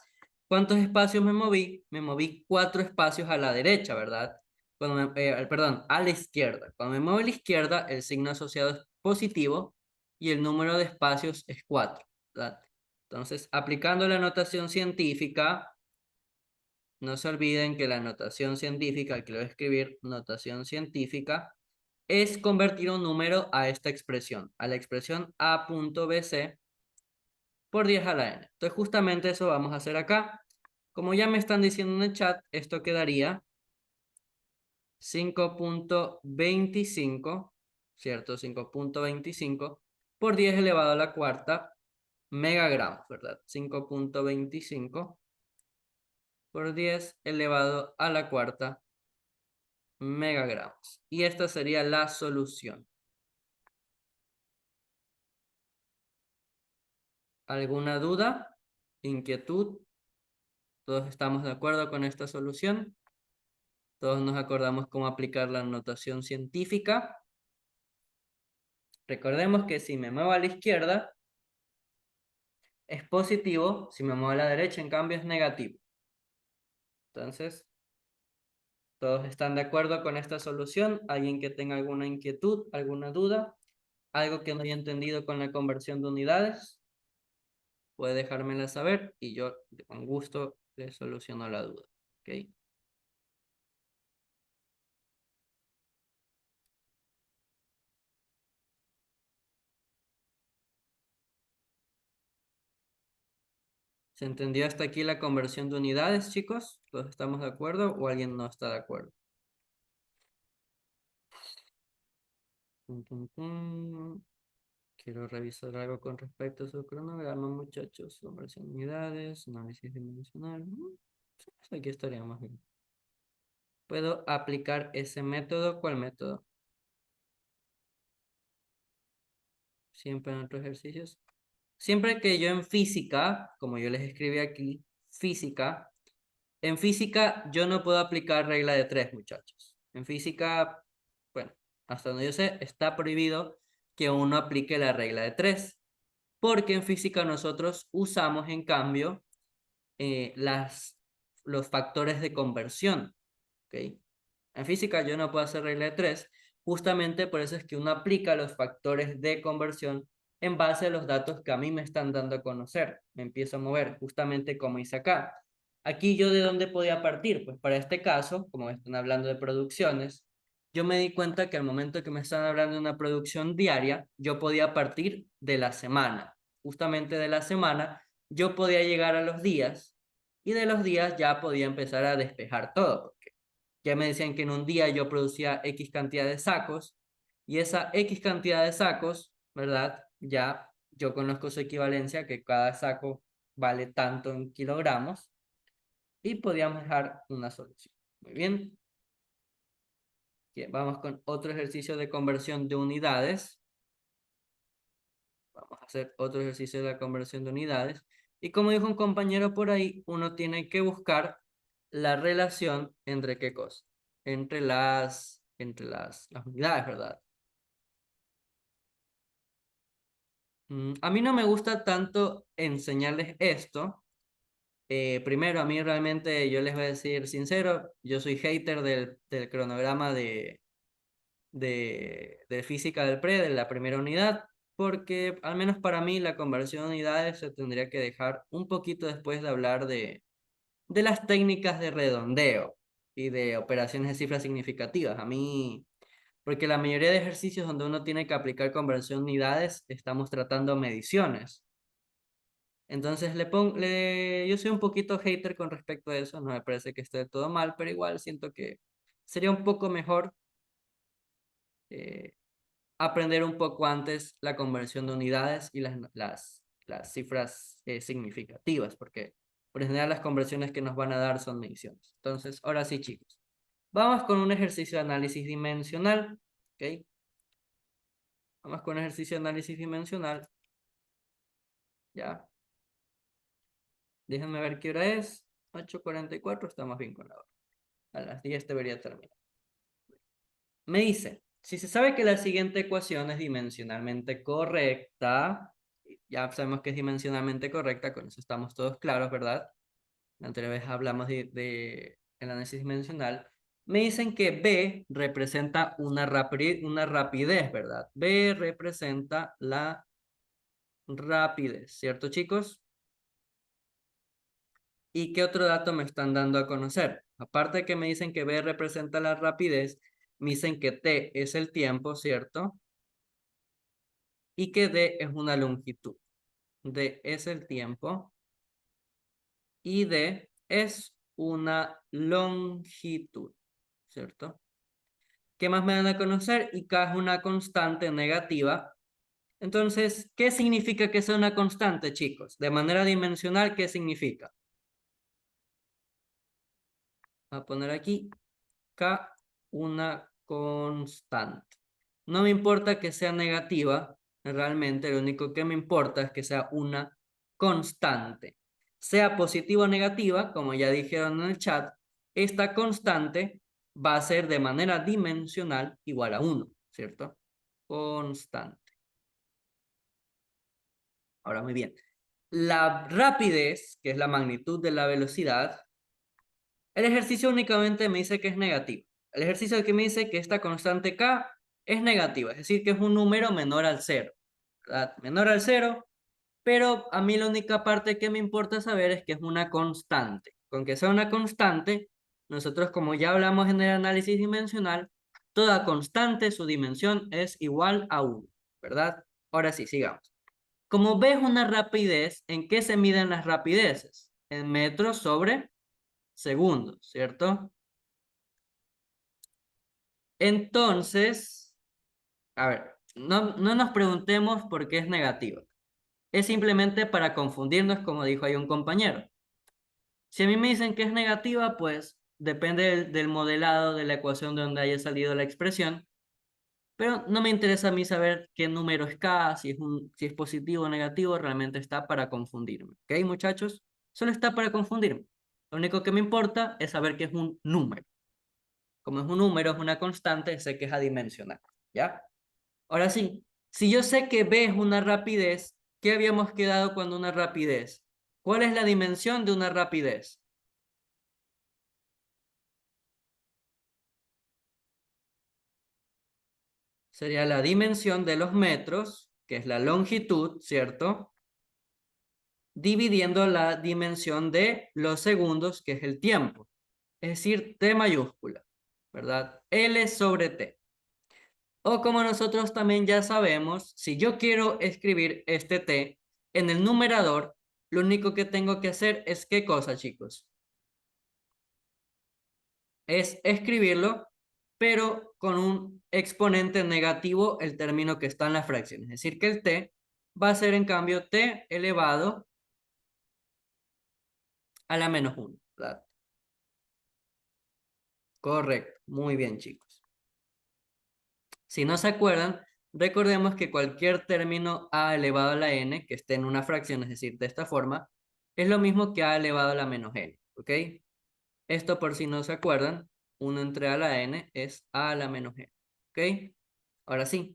¿Cuántos espacios me moví? Me moví 4 espacios a la derecha, ¿verdad? Perdón, a la izquierda. Cuando me muevo a la izquierda, el signo asociado es positivo y el número de espacios es 4, ¿verdad? Entonces, aplicando la notación científica, no se olviden que la notación científica, que lo voy a escribir, notación científica, es convertir un número a esta expresión, a la expresión a.bc por 10 a la n. Entonces, justamente eso vamos a hacer acá. Como ya me están diciendo en el chat, esto quedaría 5,25, ¿cierto? 5,25 por 10 elevado a la cuarta megagramos, ¿verdad? 5,25 por 10 elevado a la cuarta megagramos. Y esta sería la solución. ¿Alguna duda? ¿Inquietud? ¿Todos estamos de acuerdo con esta solución? ¿Todos nos acordamos cómo aplicar la notación científica? Recordemos que si me muevo a la izquierda es positivo, si me muevo a la derecha en cambio es negativo. Entonces, ¿todos están de acuerdo con esta solución? ¿Alguien que tenga alguna inquietud, alguna duda? ¿Algo que no haya entendido con la conversión de unidades? Puede dejármela saber y yo con gusto le soluciono la duda. ¿Ok? ¿Se entendió hasta aquí la conversión de unidades, chicos? ¿Todos estamos de acuerdo o alguien no está de acuerdo? Tum, tum, tum. Quiero revisar algo con respecto a su cronograma, muchachos. Conversión de unidades, análisis dimensional. Pues aquí estaríamos bien. ¿Puedo aplicar ese método? ¿Cuál método? Siempre en otros ejercicios. Siempre que yo en física, como yo les escribí aquí, física, en física yo no puedo aplicar regla de tres, muchachos. En física, bueno, hasta donde yo sé, está prohibido que uno aplique la regla de tres, porque en física nosotros usamos en cambio los factores de conversión, ¿ok? En física yo no puedo hacer regla de tres, justamente por eso es que uno aplica los factores de conversión en base a los datos que a mí me están dando a conocer. Me empiezo a mover, justamente como hice acá. Aquí yo de dónde podía partir, pues para este caso, como están hablando de producciones, yo me di cuenta que al momento que me están hablando de una producción diaria, yo podía partir de la semana. Justamente de la semana, yo podía llegar a los días y de los días ya podía empezar a despejar todo. Ya me decían que en un día yo producía X cantidad de sacos y esa X cantidad de sacos, ¿verdad? Ya yo conozco su equivalencia, que cada saco vale tanto en kilogramos y podíamos dejar una solución. Muy bien. Bien, vamos con otro ejercicio de conversión de unidades. Vamos a hacer otro ejercicio de conversión de unidades. Y como dijo un compañero por ahí, uno tiene que buscar la relación entre qué cosa, entre las unidades, ¿verdad? A mí no me gusta tanto enseñarles esto. Primero, a mí realmente, yo les voy a decir sincero, yo soy hater del cronograma de física del pre, de la primera unidad, porque al menos para mí la conversión de unidades se tendría que dejar un poquito después de hablar de las técnicas de redondeo y de operaciones de cifras significativas. A mí, porque la mayoría de ejercicios donde uno tiene que aplicar conversión de unidades, estamos tratando mediciones. Entonces yo soy un poquito hater con respecto a eso, no me parece que esté todo mal, pero igual siento que sería un poco mejor eh, aprender un poco antes la conversión de unidades y las cifras significativas, porque por lo general las conversiones que nos van a dar son mediciones. Entonces, ahora sí, chicos, vamos con un ejercicio de análisis dimensional, ¿ok? Vamos con un ejercicio de análisis dimensional, ya. Déjenme ver qué hora es. 8:44, estamos bien con la hora. A las 10 debería terminar. Me dice, si se sabe que la siguiente ecuación es dimensionalmente correcta, ya sabemos que es dimensionalmente correcta, con eso estamos todos claros, ¿verdad? La anterior vez hablamos de el análisis dimensional. Me dicen que B representa una rapidez, ¿verdad? B representa la rapidez, ¿cierto, chicos? ¿Y qué otro dato me están dando a conocer? Aparte de que me dicen que B representa la rapidez, me dicen que T es el tiempo, ¿cierto? Y que D es una longitud. D es el tiempo y D es una longitud, ¿cierto? ¿Qué más me dan a conocer? Y K es una constante negativa. Entonces, ¿qué significa que sea una constante, chicos? De manera dimensional, ¿qué significa? Voy a poner aquí K una constante. No me importa que sea negativa, realmente lo único que me importa es que sea una constante. Sea positiva o negativa, como ya dijeron en el chat, esta constante va a ser de manera dimensional igual a 1, ¿cierto? Constante. Ahora, muy bien. La rapidez, que es la magnitud de la velocidad, el ejercicio únicamente me dice que es negativo. El ejercicio que me dice que esta constante K es negativa, es decir, que es un número menor al cero, ¿verdad? Menor al cero, pero a mí la única parte que me importa saber es que es una constante. Con que sea una constante, nosotros como ya hablamos en el análisis dimensional, toda constante, su dimensión es igual a 1, ¿verdad? Ahora sí, sigamos. Como ves una rapidez, ¿en qué se miden las rapideces? En metros sobre segundos, ¿cierto? Entonces, a ver, no nos preguntemos por qué es negativa. Es simplemente para confundirnos, como dijo ahí un compañero. Si a mí me dicen que es negativa, pues depende del modelado de la ecuación de donde haya salido la expresión. Pero no me interesa a mí saber qué número es K, si es positivo o negativo, realmente está para confundirme. ¿Ok, muchachos? Solo está para confundirme. Lo único que me importa es saber que es un número. Como es un número, es una constante, sé que es adimensional. ¿Ya? Ahora sí, si yo sé que B es una rapidez, ¿qué habíamos quedado cuando una rapidez? ¿Cuál es la dimensión de una rapidez? Sería la dimensión de los metros, que es la longitud, ¿cierto? Dividiendo la dimensión de los segundos, que es el tiempo. Es decir, T mayúscula, ¿verdad? L sobre T. O como nosotros también ya sabemos, si yo quiero escribir este T en el numerador, lo único que tengo que hacer es ¿qué cosa, chicos? Es escribirlo, pero con un exponente negativo el término que está en la fracción. Es decir, que el T va a ser en cambio T elevado a la menos 1, ¿verdad? Correcto, muy bien, chicos. Si no se acuerdan, recordemos que cualquier término a elevado a la n que esté en una fracción, es decir, de esta forma, es lo mismo que a elevado a la menos n, ¿ok? Esto por si no se acuerdan, 1 entre a la n es a la menos n, ¿ok? Ahora sí,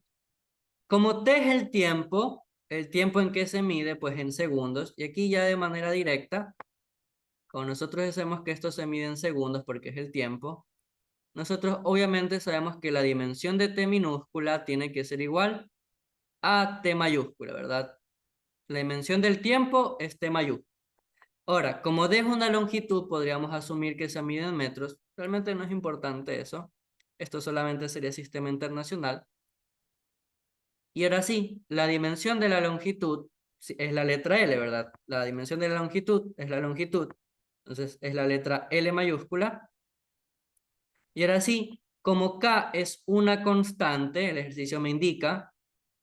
como t es el tiempo en que se mide, pues en segundos, y aquí ya de manera directa, como nosotros decimos que esto se mide en segundos porque es el tiempo, nosotros obviamente sabemos que la dimensión de t minúscula tiene que ser igual a t mayúscula, ¿verdad? La dimensión del tiempo es t mayúscula. Ahora, como d es una longitud, podríamos asumir que se mide en metros. Realmente no es importante eso. Esto solamente sería sistema internacional. Y ahora sí, la dimensión de la longitud es la letra L, ¿verdad? La dimensión de la longitud es la longitud. Entonces es la letra L mayúscula. Y ahora sí, como K es una constante, el ejercicio me indica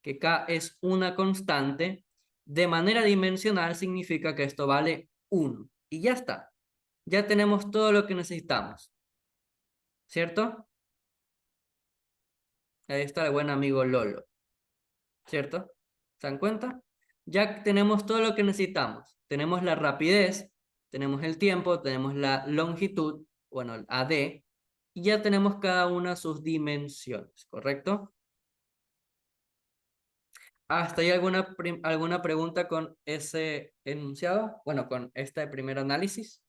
que K es una constante, de manera dimensional significa que esto vale 1. Y ya está. Ya tenemos todo lo que necesitamos. ¿Cierto? Ahí está el buen amigo Lolo. ¿Cierto? ¿Se dan cuenta? Ya tenemos todo lo que necesitamos. Tenemos la rapidez, tenemos el tiempo, tenemos la longitud, bueno, el AD, y ya tenemos cada una sus dimensiones, ¿correcto? ¿Hasta ahí alguna pregunta con ese enunciado? Bueno, con este primer análisis.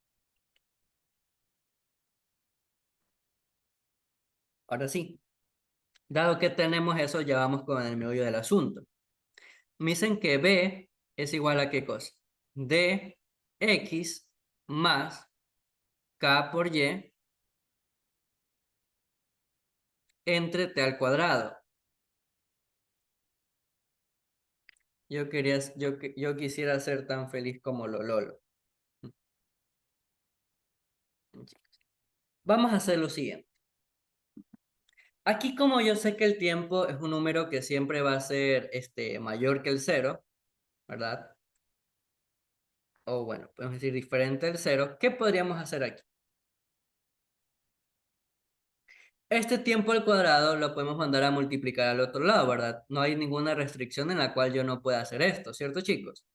Ahora sí, dado que tenemos eso, ya vamos con el meollo del asunto. Me dicen que B es igual a ¿qué cosa? Dx más K por Y entre T al cuadrado. Yo quisiera ser tan feliz como Lolo. Vamos a hacer lo siguiente. Aquí como yo sé que el tiempo es un número que siempre va a ser mayor que el cero, ¿verdad? O bueno, podemos decir diferente al cero. ¿Qué podríamos hacer aquí? Este tiempo al cuadrado lo podemos mandar a multiplicar al otro lado, ¿verdad? No hay ninguna restricción en la cual yo no pueda hacer esto, ¿cierto, chicos?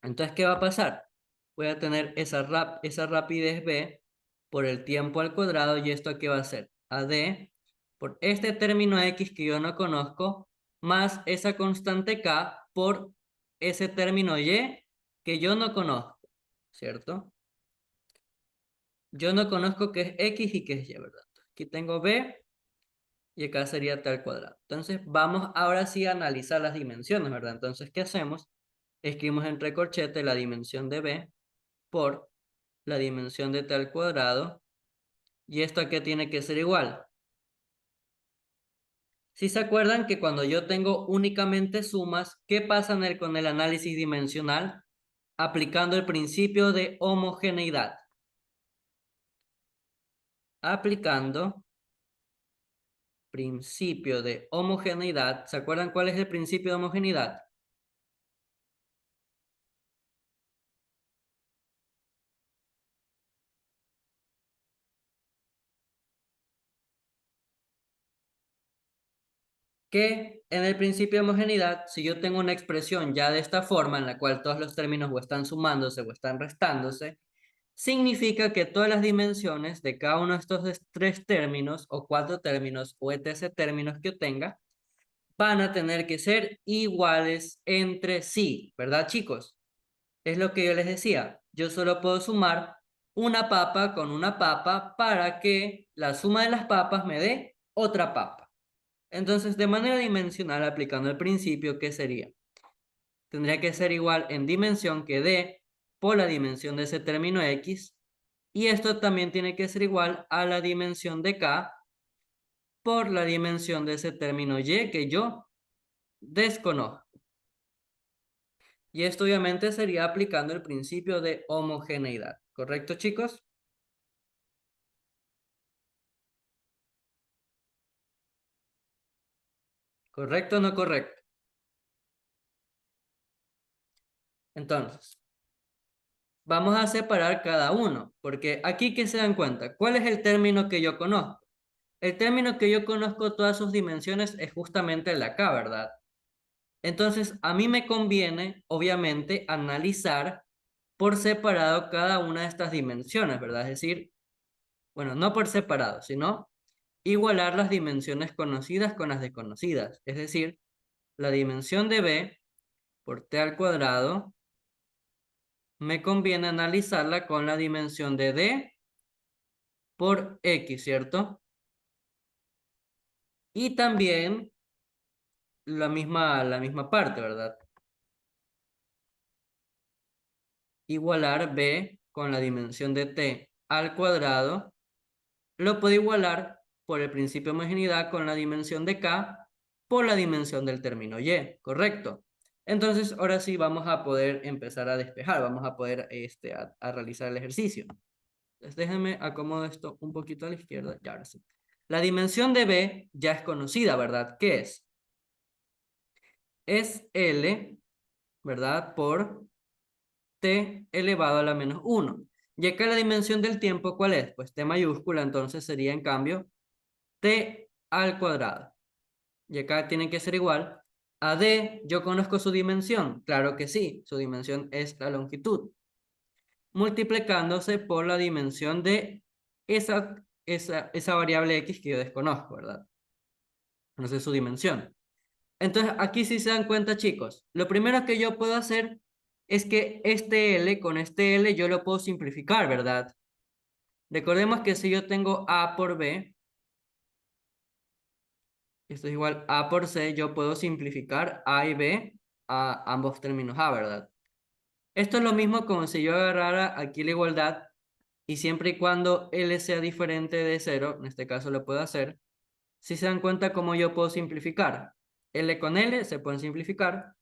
Entonces, ¿qué va a pasar? Voy a tener esa rapidez b por el tiempo al cuadrado, y esto ¿qué va a ser? AD por este término x que yo no conozco, más esa constante k por ese término y que yo no conozco, ¿cierto? Yo no conozco qué es x y qué es y, ¿verdad? Aquí tengo b y acá sería t al cuadrado. Entonces, vamos ahora sí a analizar las dimensiones, ¿verdad? Entonces, ¿qué hacemos? Escribimos entre corchetes la dimensión de b por la dimensión de t al cuadrado. ¿Y esto a qué tiene que ser igual? Si se acuerdan que cuando yo tengo únicamente sumas, ¿qué pasa con el análisis dimensional? Aplicando el principio de homogeneidad. Aplicando principio de homogeneidad. ¿Se acuerdan cuál es el principio de homogeneidad? Que en el principio de homogeneidad, si yo tengo una expresión ya de esta forma, en la cual todos los términos o están sumándose o están restándose, significa que todas las dimensiones de cada uno de estos tres términos o cuatro términos o etc. términos que yo tenga van a tener que ser iguales entre sí, ¿verdad, chicos? Es lo que yo les decía. Yo solo puedo sumar una papa con una papa para que la suma de las papas me dé otra papa. Entonces, de manera dimensional, aplicando el principio, ¿qué sería? Tendría que ser igual en dimensión que d por la dimensión de ese término x, y esto también tiene que ser igual a la dimensión de k por la dimensión de ese término y que yo desconozco. Y esto obviamente sería aplicando el principio de homogeneidad. ¿Correcto, chicos? ¿Correcto o no correcto? Entonces, vamos a separar cada uno, porque aquí que se dan cuenta, ¿cuál es el término que yo conozco? El término que yo conozco todas sus dimensiones es justamente el de acá, ¿verdad? Entonces, a mí me conviene, obviamente, analizar por separado cada una de estas dimensiones, ¿verdad? Es decir, bueno, no por separado, sino igualar las dimensiones conocidas con las desconocidas. Es decir, la dimensión de b por t al cuadrado, me conviene analizarla con la dimensión de d por x, ¿cierto? Y también la misma parte, ¿verdad? Igualar b con la dimensión de t al cuadrado, lo puedo igualar por el principio de homogeneidad con la dimensión de k por la dimensión del término y, ¿correcto? Entonces, ahora sí vamos a poder empezar a despejar, vamos a poder a realizar el ejercicio. Entonces, déjenme acomodo esto un poquito a la izquierda, ya ahora sí. La dimensión de b ya es conocida, ¿verdad? ¿Qué es? Es L, ¿verdad? Por t elevado a la menos 1. Y acá la dimensión del tiempo, ¿cuál es? Pues t mayúscula, entonces sería en cambio t al cuadrado. Y acá tiene que ser igual a d. ¿Yo conozco su dimensión? Claro que sí, su dimensión es la longitud. Multiplicándose por la dimensión de esa variable x que yo desconozco, ¿verdad? No sé su dimensión. Entonces, aquí sí se dan cuenta, chicos. Lo primero que yo puedo hacer es que este L con este L yo lo puedo simplificar, ¿verdad? Recordemos que si yo tengo A por B, esto es igual a por C, yo puedo simplificar A y B a ambos términos A, ¿verdad? Esto es lo mismo como si yo agarrara aquí la igualdad y siempre y cuando L sea diferente de 0, en este caso lo puedo hacer, si se dan cuenta cómo yo puedo simplificar. L con L se pueden simplificar.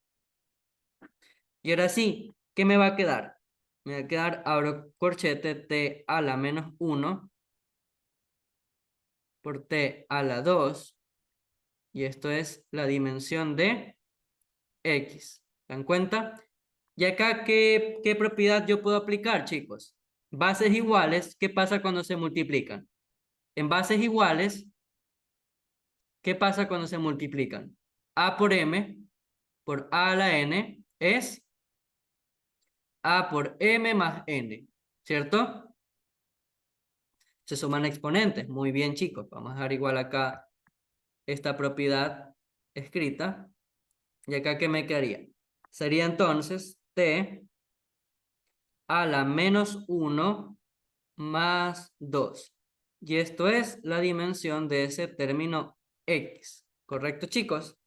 Y ahora sí, ¿qué me va a quedar? Me va a quedar, abro corchete, t a la menos 1 por t a la 2. Y esto es la dimensión de x. ¿Se dan cuenta? Y acá, ¿qué propiedad yo puedo aplicar, chicos? Bases iguales, ¿qué pasa cuando se multiplican? En bases iguales, ¿qué pasa cuando se multiplican? A por m por a a la n es a por m más n, ¿cierto? Se suman exponentes. Muy bien, chicos. Vamos a dejar igual acá esta propiedad escrita. ¿Y acá qué me quedaría? Sería entonces t a la menos 1 más 2. Y esto es la dimensión de ese término x. ¿Correcto, chicos?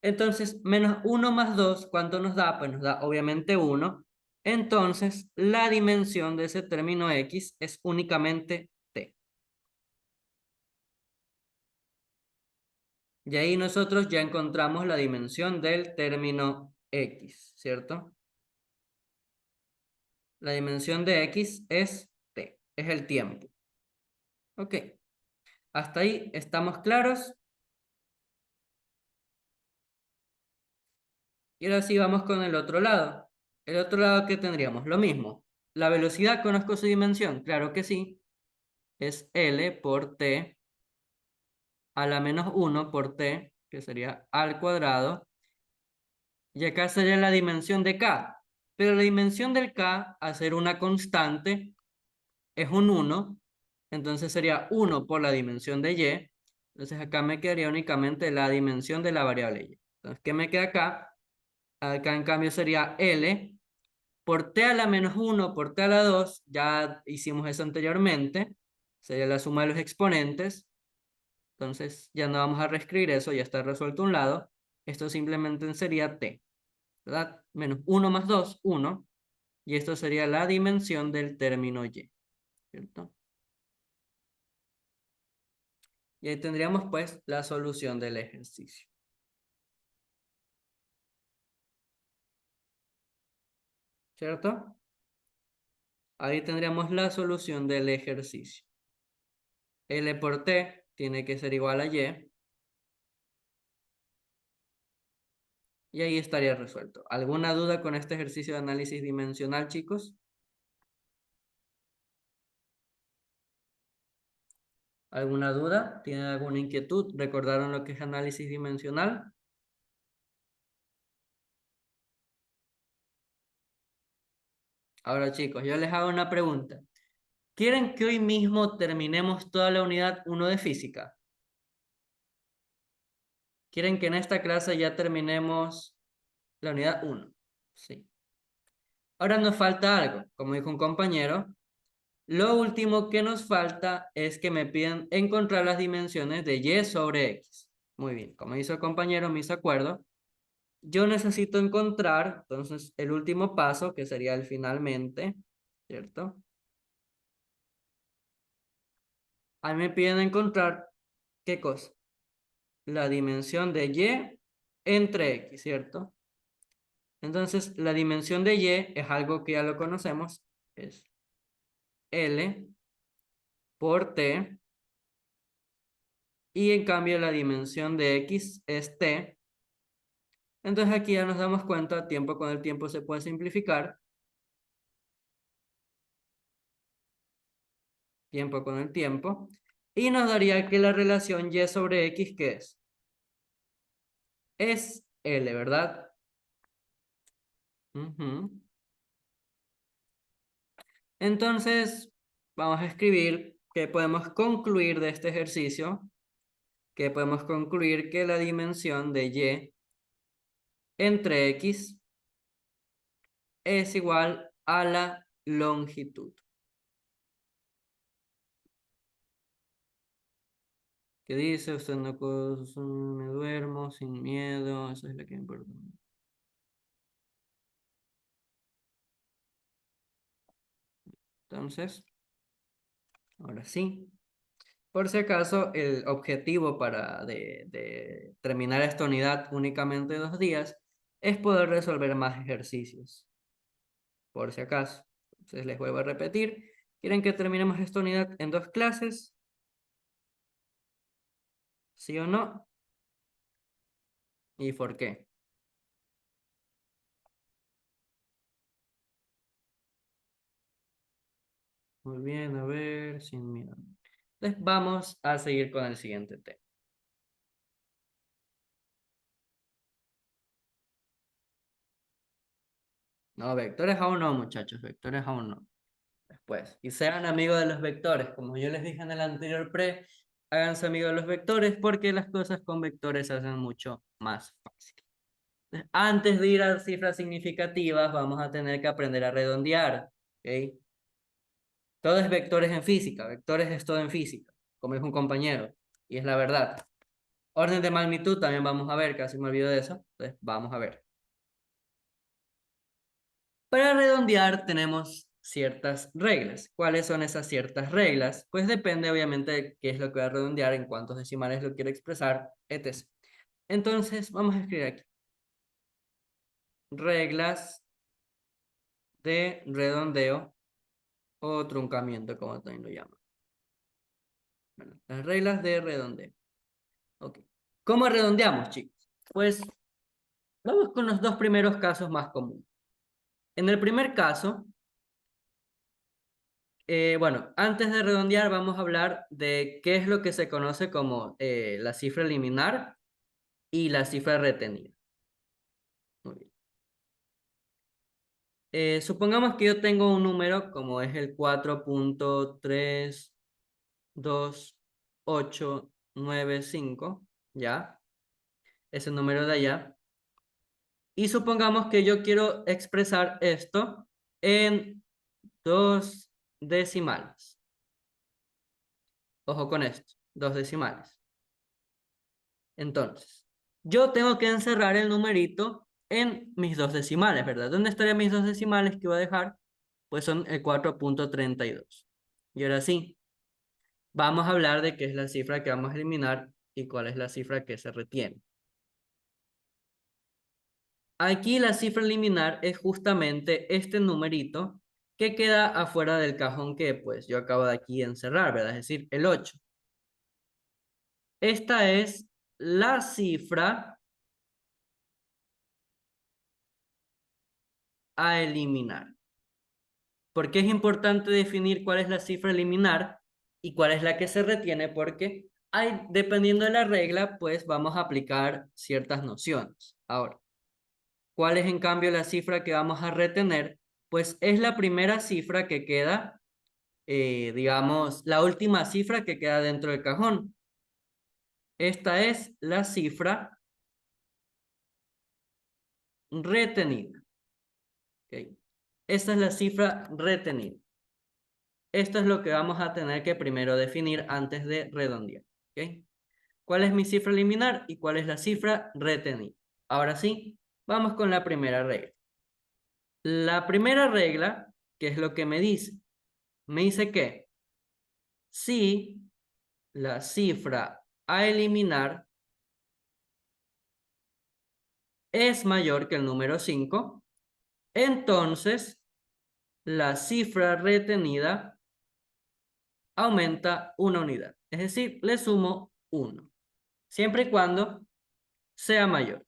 Entonces, menos 1 más 2, ¿cuánto nos da? Pues nos da obviamente 1. Entonces, la dimensión de ese término x es únicamente t. Y ahí nosotros ya encontramos la dimensión del término x, ¿cierto? La dimensión de x es t, es el tiempo. Ok, hasta ahí estamos claros. Y ahora sí vamos con el otro lado. El otro lado, ¿qué tendríamos? Lo mismo. ¿La velocidad conozco su dimensión? Claro que sí. Es L por T a la menos 1 por T, que sería al cuadrado. Y acá sería la dimensión de K. Pero la dimensión del K, al ser una constante, es un 1. Entonces sería 1 por la dimensión de Y. Entonces acá me quedaría únicamente la dimensión de la variable Y. Entonces, ¿qué me queda acá? Acá en cambio sería L por t a la menos 1 por t a la 2, ya hicimos eso anteriormente, sería la suma de los exponentes, entonces ya no vamos a reescribir eso, ya está resuelto un lado, esto simplemente sería t, ¿verdad? Menos 1 más 2, 1, y esto sería la dimensión del término y, ¿cierto? Y ahí tendríamos pues la solución del ejercicio, ¿cierto? Ahí tendríamos la solución del ejercicio. L por t tiene que ser igual a y, y ahí estaría resuelto. ¿Alguna duda con este ejercicio de análisis dimensional, chicos? ¿Alguna duda? ¿Tienen alguna inquietud? ¿Recordaron lo que es análisis dimensional? Ahora, chicos, yo les hago una pregunta. ¿Quieren que hoy mismo terminemos toda la unidad 1 de física? ¿Quieren que en esta clase ya terminemos la unidad 1? Sí. Ahora nos falta algo, como dijo un compañero. Lo último que nos falta es que me piden encontrar las dimensiones de y sobre x. Muy bien, como hizo el compañero, me hizo acuerdo. Yo necesito encontrar, entonces, el último paso, que sería el finalmente, ¿cierto? A mí me piden encontrar, ¿qué cosa? La dimensión de y entre x, ¿cierto? Entonces, la dimensión de y es algo que ya lo conocemos, es L por T, y en cambio la dimensión de x es T. Entonces aquí ya nos damos cuenta, tiempo con el tiempo se puede simplificar, tiempo con el tiempo, y nos daría que la relación y sobre x, ¿qué es? Es L, ¿verdad? Ujú. Entonces, vamos a escribir que podemos concluir de este ejercicio, que podemos concluir que la dimensión de y entre x es igual a la longitud. ¿Qué dice? Usted no me duermo sin miedo, eso es lo que me importa. Entonces, ahora sí. Por si acaso, el objetivo de terminar esta unidad únicamente 2 días es poder resolver más ejercicios. Por si acaso. Entonces les vuelvo a repetir. ¿Quieren que terminemos esta unidad en 2 clases? ¿Sí o no? ¿Y por qué? Muy bien, a ver, sin miedo. Entonces vamos a seguir con el siguiente tema. No, vectores aún no, muchachos, vectores aún no. Después. Y sean amigos de los vectores. Como yo les dije en el anterior pre, háganse amigos de los vectores porque las cosas con vectores se hacen mucho más fácil. Antes de ir a cifras significativas, vamos a tener que aprender a redondear. ¿Ok? Todo es vectores en física. Vectores es todo en física, como dijo un compañero. Y es la verdad. Orden de magnitud también vamos a ver, casi me olvido de eso. Entonces, vamos a ver. Para redondear tenemos ciertas reglas. ¿Cuáles son esas ciertas reglas? Pues depende obviamente de qué es lo que voy a redondear, en cuántos decimales lo quiero expresar, etc. Entonces, vamos a escribir aquí. Reglas de redondeo o truncamiento, como también lo llaman. Bueno, las reglas de redondeo. Ok. ¿Cómo redondeamos, chicos? Pues vamos con los dos primeros casos más comunes. En el primer caso, bueno, antes de redondear vamos a hablar de qué es lo que se conoce como la cifra liminar y la cifra retenida. Muy bien. Supongamos que yo tengo un número como es el 4.329895, ¿ya? Ese número de allá. Y supongamos que yo quiero expresar esto en dos decimales. Ojo con esto, dos decimales. Entonces, yo tengo que encerrar el numerito en mis dos decimales, ¿verdad? ¿Dónde estarían mis dos decimales que voy a dejar? Pues son el 4.32. Y ahora sí, vamos a hablar de qué es la cifra que vamos a eliminar y cuál es la cifra que se retiene. Aquí la cifra eliminar es justamente este numerito que queda afuera del cajón que pues yo acabo de aquí encerrar, ¿verdad? Es decir, el 8. Esta es la cifra a eliminar. ¿Por qué es importante definir cuál es la cifra a eliminar y cuál es la que se retiene? Porque hay, dependiendo de la regla, pues vamos a aplicar ciertas nociones. Ahora, ¿cuál es en cambio la cifra que vamos a retener? Pues es la primera cifra que queda, digamos, la última cifra que queda dentro del cajón. Esta es la cifra retenida. ¿Okay? Esta es la cifra retenida. Esto es lo que vamos a tener que primero definir antes de redondear. ¿Okay? ¿Cuál es mi cifra liminar y cuál es la cifra retenida? Ahora sí, vamos con la primera regla. La primera regla, ¿qué es lo que me dice? Me dice que si la cifra a eliminar es mayor que el número 5, entonces la cifra retenida aumenta una unidad. Es decir, le sumo 1, siempre y cuando sea mayor.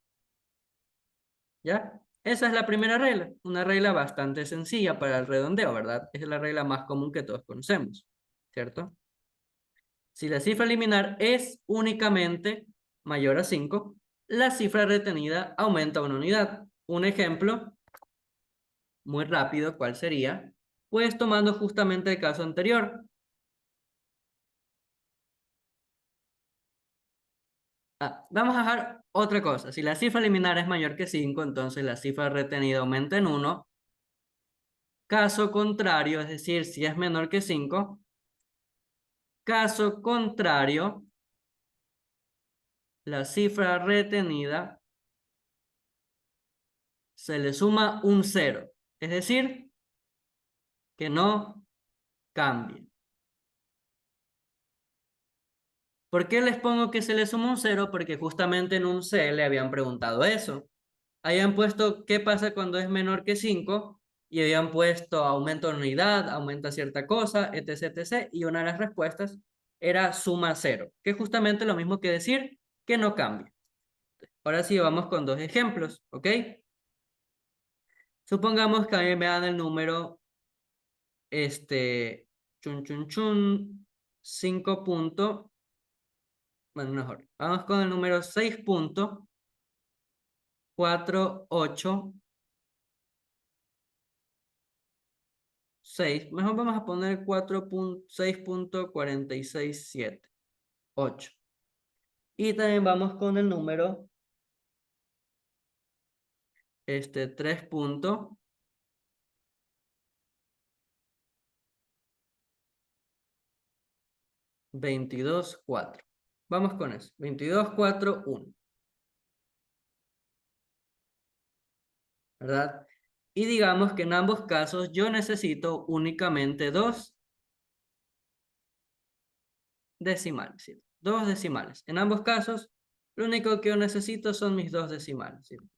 ¿Ya? Esa es la primera regla, una regla bastante sencilla para el redondeo, ¿verdad? Es la regla más común que todos conocemos, ¿cierto? Si la cifra liminar es únicamente mayor a 5, la cifra retenida aumenta una unidad. Un ejemplo muy rápido, ¿cuál sería? Pues tomando justamente el caso anterior. Vamos a dejar otra cosa. Si la cifra liminar es mayor que 5, entonces la cifra retenida aumenta en 1. Caso contrario, es decir, si es menor que 5, caso contrario, la cifra retenida se le suma un 0. Es decir, que no cambie. ¿Por qué les pongo que se le suma un 0? Porque justamente en un C le habían preguntado eso. Habían puesto qué pasa cuando es menor que 5 y habían puesto aumento de unidad, aumenta cierta cosa, etc, etc. Y una de las respuestas era suma 0, que es justamente lo mismo que decir que no cambia. Ahora sí vamos con dos ejemplos, ¿ok? Supongamos que a mí me dan el número, chun, chun, chun, 5 punto, bueno, mejor, vamos con el número 6.48.6, mejor vamos a poner 6.4667.8. Y también vamos con el número, 3.22.4. Vamos con eso, 22.4.1. ¿Verdad? Y digamos que en ambos casos yo necesito únicamente dos decimales, ¿sí? Dos decimales. En ambos casos Lo único que yo necesito son mis dos decimales, ¿sí? Voy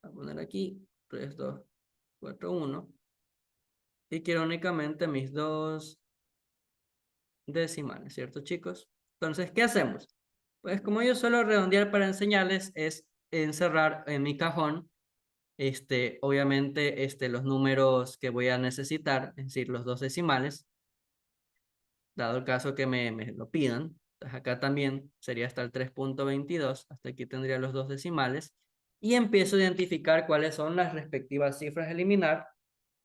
a poner aquí 3, 2, 4, 1. Y quiero únicamente mis dos decimales, ¿cierto, chicos? Entonces, ¿qué hacemos? Pues como yo suelo redondear para enseñarles, es encerrar en mi cajón, obviamente, los números que voy a necesitar, es decir, los dos decimales, dado el caso que me lo pidan. Entonces, acá también sería hasta el 3.22, hasta aquí tendría los dos decimales, y empiezo a identificar cuáles son las respectivas cifras a eliminar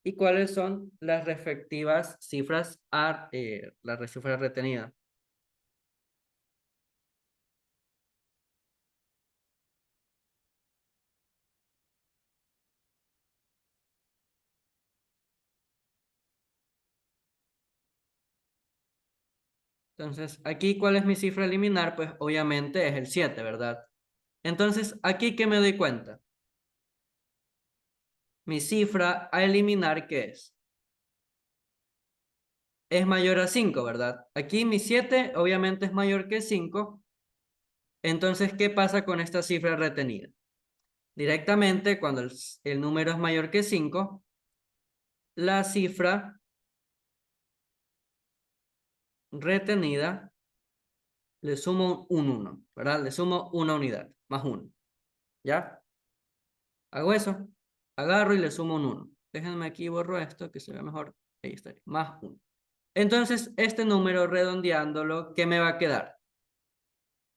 y cuáles son las respectivas cifras las cifras retenidas. Entonces, aquí, ¿cuál es mi cifra a eliminar? Pues obviamente es el 7, ¿verdad? Entonces, aquí, ¿qué me doy cuenta? Mi cifra a eliminar, ¿qué es? Es mayor a 5, ¿verdad? Aquí mi 7 obviamente es mayor que 5. Entonces, ¿qué pasa con esta cifra retenida? Directamente, cuando el número es mayor que 5, la cifra retenida le sumo un 1, ¿verdad? Le sumo una unidad, más 1. ¿Ya? Hago eso, agarro y le sumo un 1. Déjenme aquí, borro esto, que se vea mejor. Ahí está, más 1. Entonces, este número redondeándolo, ¿qué me va a quedar?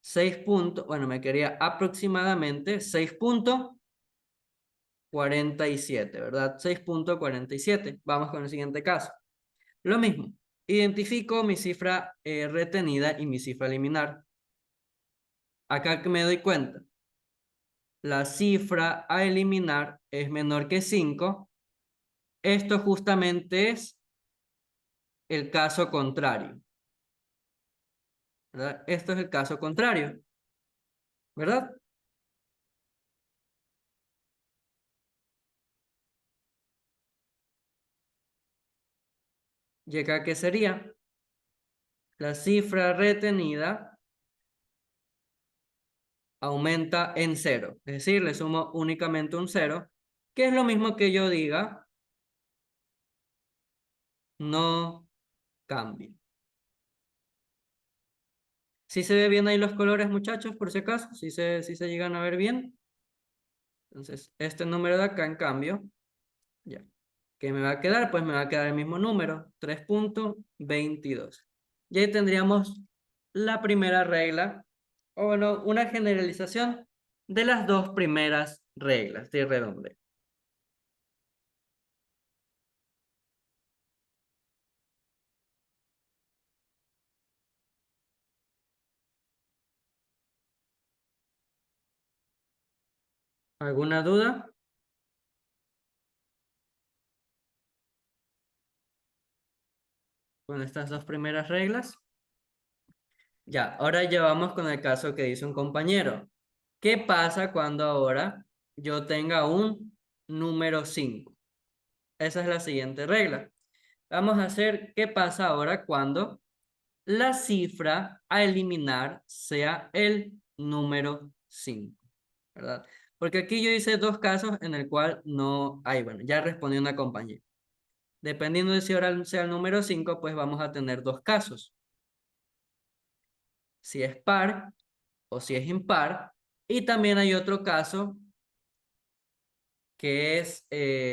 6 puntos, bueno, me quería aproximadamente 6.47, ¿verdad? 6.47. Vamos con el siguiente caso. Lo mismo, identifico mi cifra retenida y mi cifra a eliminar. Acá que me doy cuenta, la cifra a eliminar es menor que 5. Esto justamente es el caso contrario, ¿verdad? Esto es el caso contrario, ¿verdad? Y acá, ¿qué sería? La cifra retenida aumenta en 0, es decir, le sumo únicamente un 0, que es lo mismo que yo diga, no cambia. ¿Sí se ve bien ahí los colores, muchachos, por si acaso? ¿Sí se llegan a ver bien? Entonces, este número de acá, en cambio, ya. ¿Qué me va a quedar? Pues me va a quedar el mismo número, 3.22. Y ahí tendríamos la primera regla, o bueno, una generalización de las dos primeras reglas de redondeo. ¿Alguna duda con estas dos primeras reglas? Ya, ahora ya vamos con el caso que dice un compañero. ¿Qué pasa cuando ahora yo tenga un número 5? Esa es la siguiente regla. Vamos a hacer qué pasa ahora cuando la cifra a eliminar sea el número 5, ¿verdad? Porque aquí yo hice dos casos en el cual no hay, bueno, ya respondió una compañera. Dependiendo de si ahora sea el número 5, pues vamos a tener dos casos. Si es par o si es impar. Y también hay otro caso que es,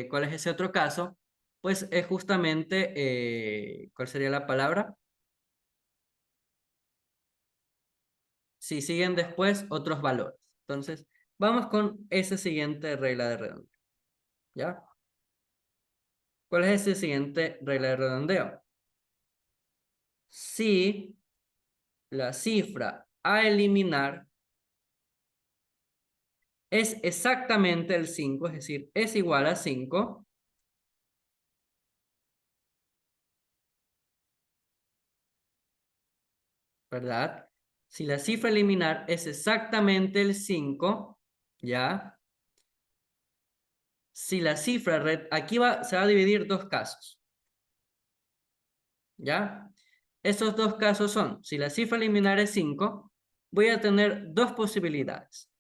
¿cuál es ese otro caso? Pues es justamente, ¿cuál sería la palabra? Si siguen después otros valores. Entonces, vamos con esa siguiente regla de redondeo. ¿Ya? ¿Cuál es esa siguiente regla de redondeo? Si la cifra a eliminar es exactamente el 5, es decir, es igual a 5, ¿verdad? Si la cifra a eliminar es exactamente el 5, ¿ya? Si la cifra, aquí se va a dividir dos casos, ¿ya? Esos dos casos son, si la cifra a eliminar es 5, voy a tener dos posibilidades.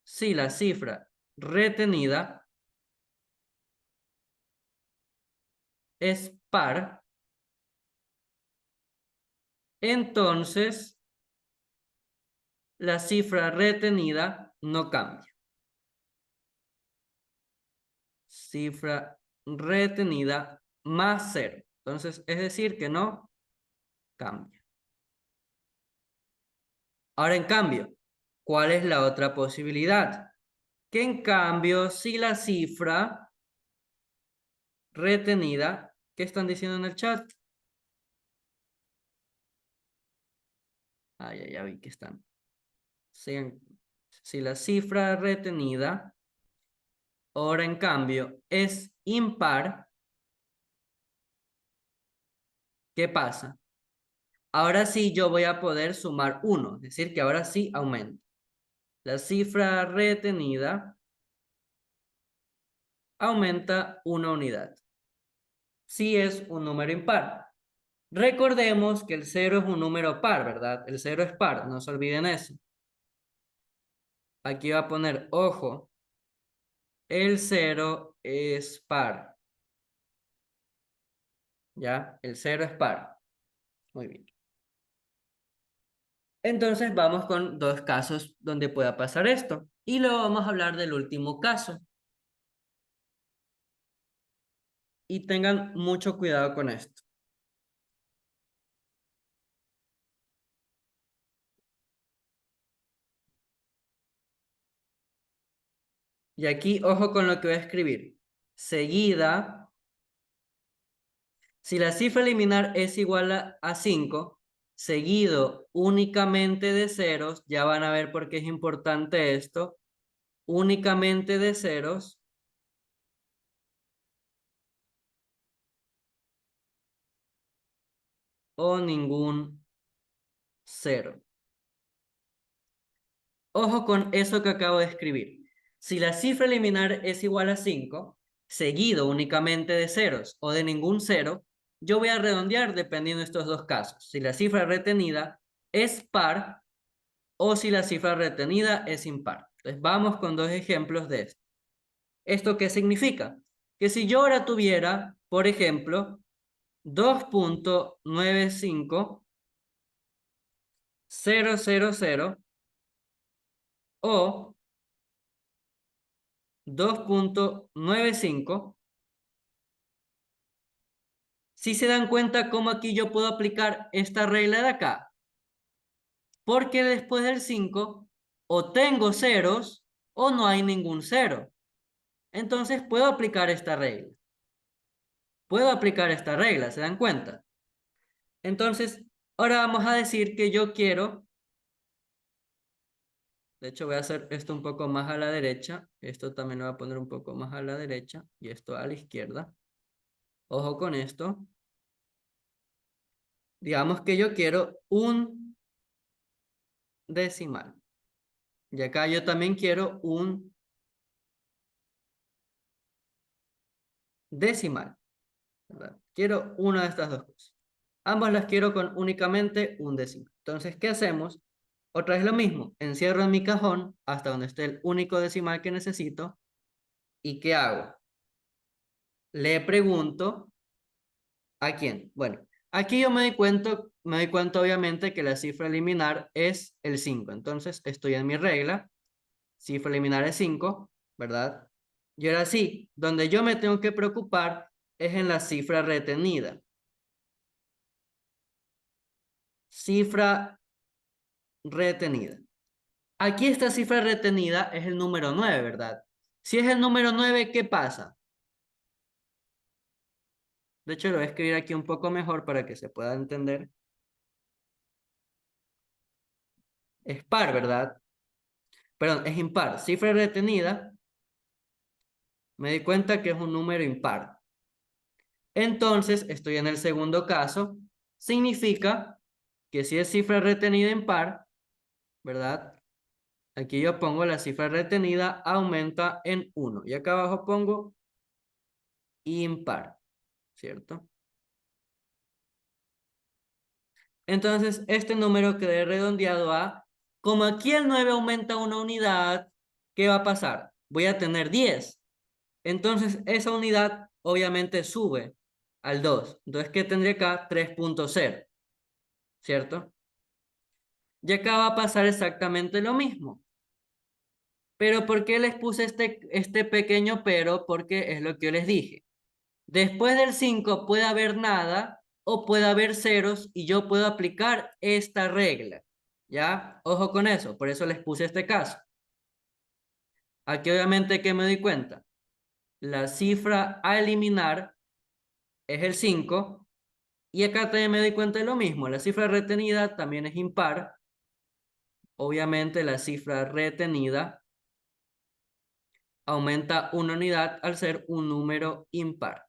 Si la cifra retenida es par, entonces la cifra retenida no cambia. Cifra retenida más 0. Entonces, es decir que no cambia. Ahora, en cambio, ¿cuál es la otra posibilidad? Que en cambio, si la cifra retenida, ¿qué están diciendo en el chat? Ah, ya vi que están. Si la cifra retenida, ahora en cambio, es impar, ¿qué pasa? Ahora sí yo voy a poder sumar 1, es decir, que ahora sí aumenta. La cifra retenida aumenta una unidad. Si es un número impar. Recordemos que el 0 es un número par, ¿verdad? El 0 es par, no se olviden eso. Aquí va a poner, ojo, el 0 es par. ¿Ya? El 0 es par. Muy bien. Entonces vamos con dos casos donde pueda pasar esto. Y luego vamos a hablar del último caso. Y tengan mucho cuidado con esto. Y aquí, ojo con lo que voy a escribir. Seguida, si la cifra eliminar es igual a 5, seguido únicamente de ceros, ya van a ver por qué es importante esto, únicamente de ceros, o ningún cero. Ojo con eso que acabo de escribir. Si la cifra eliminar es igual a 5, seguido únicamente de ceros o de ningún cero, yo voy a redondear dependiendo de estos dos casos. Si la cifra retenida es par o si la cifra retenida es impar. Entonces vamos con dos ejemplos de esto. ¿Esto qué significa? Que si yo ahora tuviera, por ejemplo, 2.95000 o 2.95. Si se dan cuenta cómo aquí yo puedo aplicar esta regla de acá, porque después del 5 o tengo ceros o no hay ningún cero. Entonces puedo aplicar esta regla. Puedo aplicar esta regla, ¿se dan cuenta? Entonces, ahora vamos a decir que yo quiero, de hecho voy a hacer esto un poco más a la derecha, esto también lo voy a poner un poco más a la derecha y esto a la izquierda. Ojo con esto. Digamos que yo quiero un decimal. Y acá yo también quiero un decimal, ¿verdad? Quiero una de estas dos cosas. Ambas las quiero con únicamente un decimal. Entonces, ¿qué hacemos? Otra vez lo mismo. Encierro en mi cajón hasta donde esté el único decimal que necesito. ¿Y qué hago? Le pregunto ¿a quién? Bueno, aquí yo me doy cuenta obviamente que la cifra eliminar es el 5. Entonces, estoy en mi regla. Cifra eliminar es 5, ¿verdad? Y ahora sí, donde yo me tengo que preocupar es en la cifra retenida. Cifra retenida. Aquí esta cifra retenida es el número 9, ¿verdad? Si es el número 9, ¿qué pasa? De hecho, lo voy a escribir aquí un poco mejor para que se pueda entender. Es par, ¿verdad? Perdón, es impar. Cifra retenida, me di cuenta que es un número impar. Entonces, estoy en el segundo caso. Significa que si es cifra retenida impar, ¿verdad? Aquí yo pongo la cifra retenida aumenta en 1. Y acá abajo pongo impar, ¿cierto? Entonces, este número queda redondeado a, como aquí el 9 aumenta una unidad, ¿qué va a pasar? Voy a tener 10. Entonces, esa unidad obviamente sube al 2. Entonces, ¿qué tendría acá? 3.0, ¿cierto? Y acá va a pasar exactamente lo mismo. Pero ¿por qué les puse este pequeño pero? Porque es lo que yo les dije. Después del 5 puede haber nada o puede haber ceros y yo puedo aplicar esta regla. ¿Ya? Ojo con eso, por eso les puse este caso. Aquí obviamente que me doy cuenta. La cifra a eliminar es el 5 y acá también me doy cuenta de lo mismo. La cifra retenida también es impar. Obviamente la cifra retenida aumenta una unidad al ser un número impar,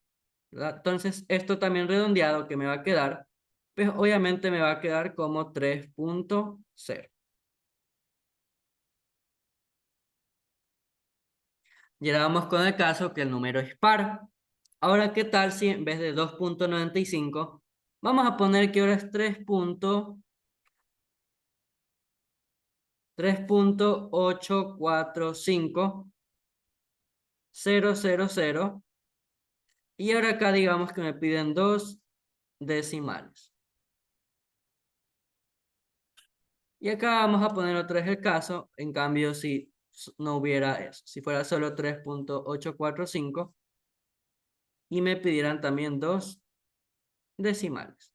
¿verdad? Entonces, esto también redondeado que me va a quedar, pues obviamente me va a quedar como 3.0. Y ahora vamos con el caso que el número es par. Ahora, ¿qué tal si en vez de 2.95 vamos a poner que ahora es 3.845.000 y ahora acá digamos que me piden dos decimales. Y acá vamos a poner otra vez el caso, en cambio si no hubiera eso, si fuera solo 3.845 y me pidieran también dos decimales.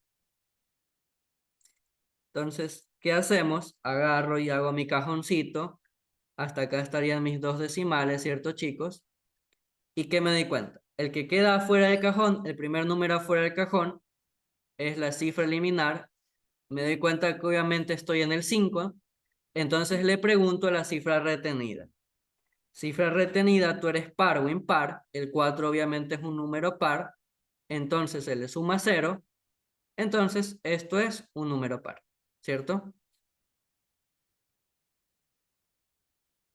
Entonces, ¿qué hacemos? Agarro y hago mi cajoncito, hasta acá estarían mis dos decimales, ¿cierto, chicos? ¿Y qué me di cuenta? El que queda afuera del cajón, el primer número afuera del cajón, es la cifra eliminar. Me doy cuenta que obviamente estoy en el 5, entonces le pregunto a la cifra retenida. Cifra retenida, tú eres par o impar, el 4 obviamente es un número par, entonces se le suma 0, entonces esto es un número par, ¿cierto?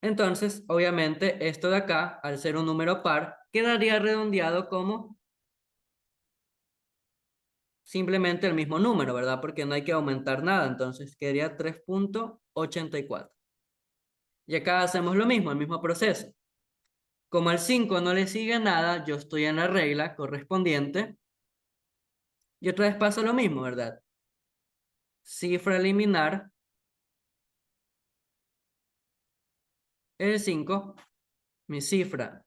Entonces, obviamente, esto de acá, al ser un número par, quedaría redondeado como simplemente el mismo número, ¿verdad? Porque no hay que aumentar nada, entonces quedaría 3.84. Y acá hacemos lo mismo, el mismo proceso. Como al 5 no le sigue nada, yo estoy en la regla correspondiente. Y otra vez pasa lo mismo, ¿verdad? Cifra eliminar, el 5. Mi cifra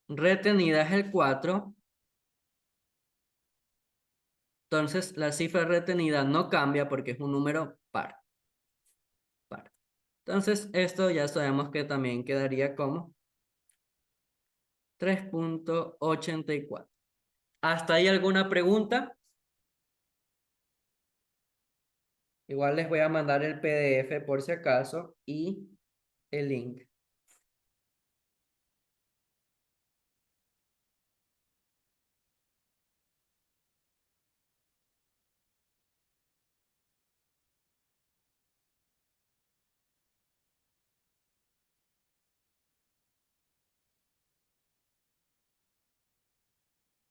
retenida es el 4. Entonces la cifra retenida no cambia porque es un número par. Par. Entonces esto ya sabemos que también quedaría como 3.84. ¿Hasta ahí alguna pregunta? Igual les voy a mandar el PDF por si acaso y el link.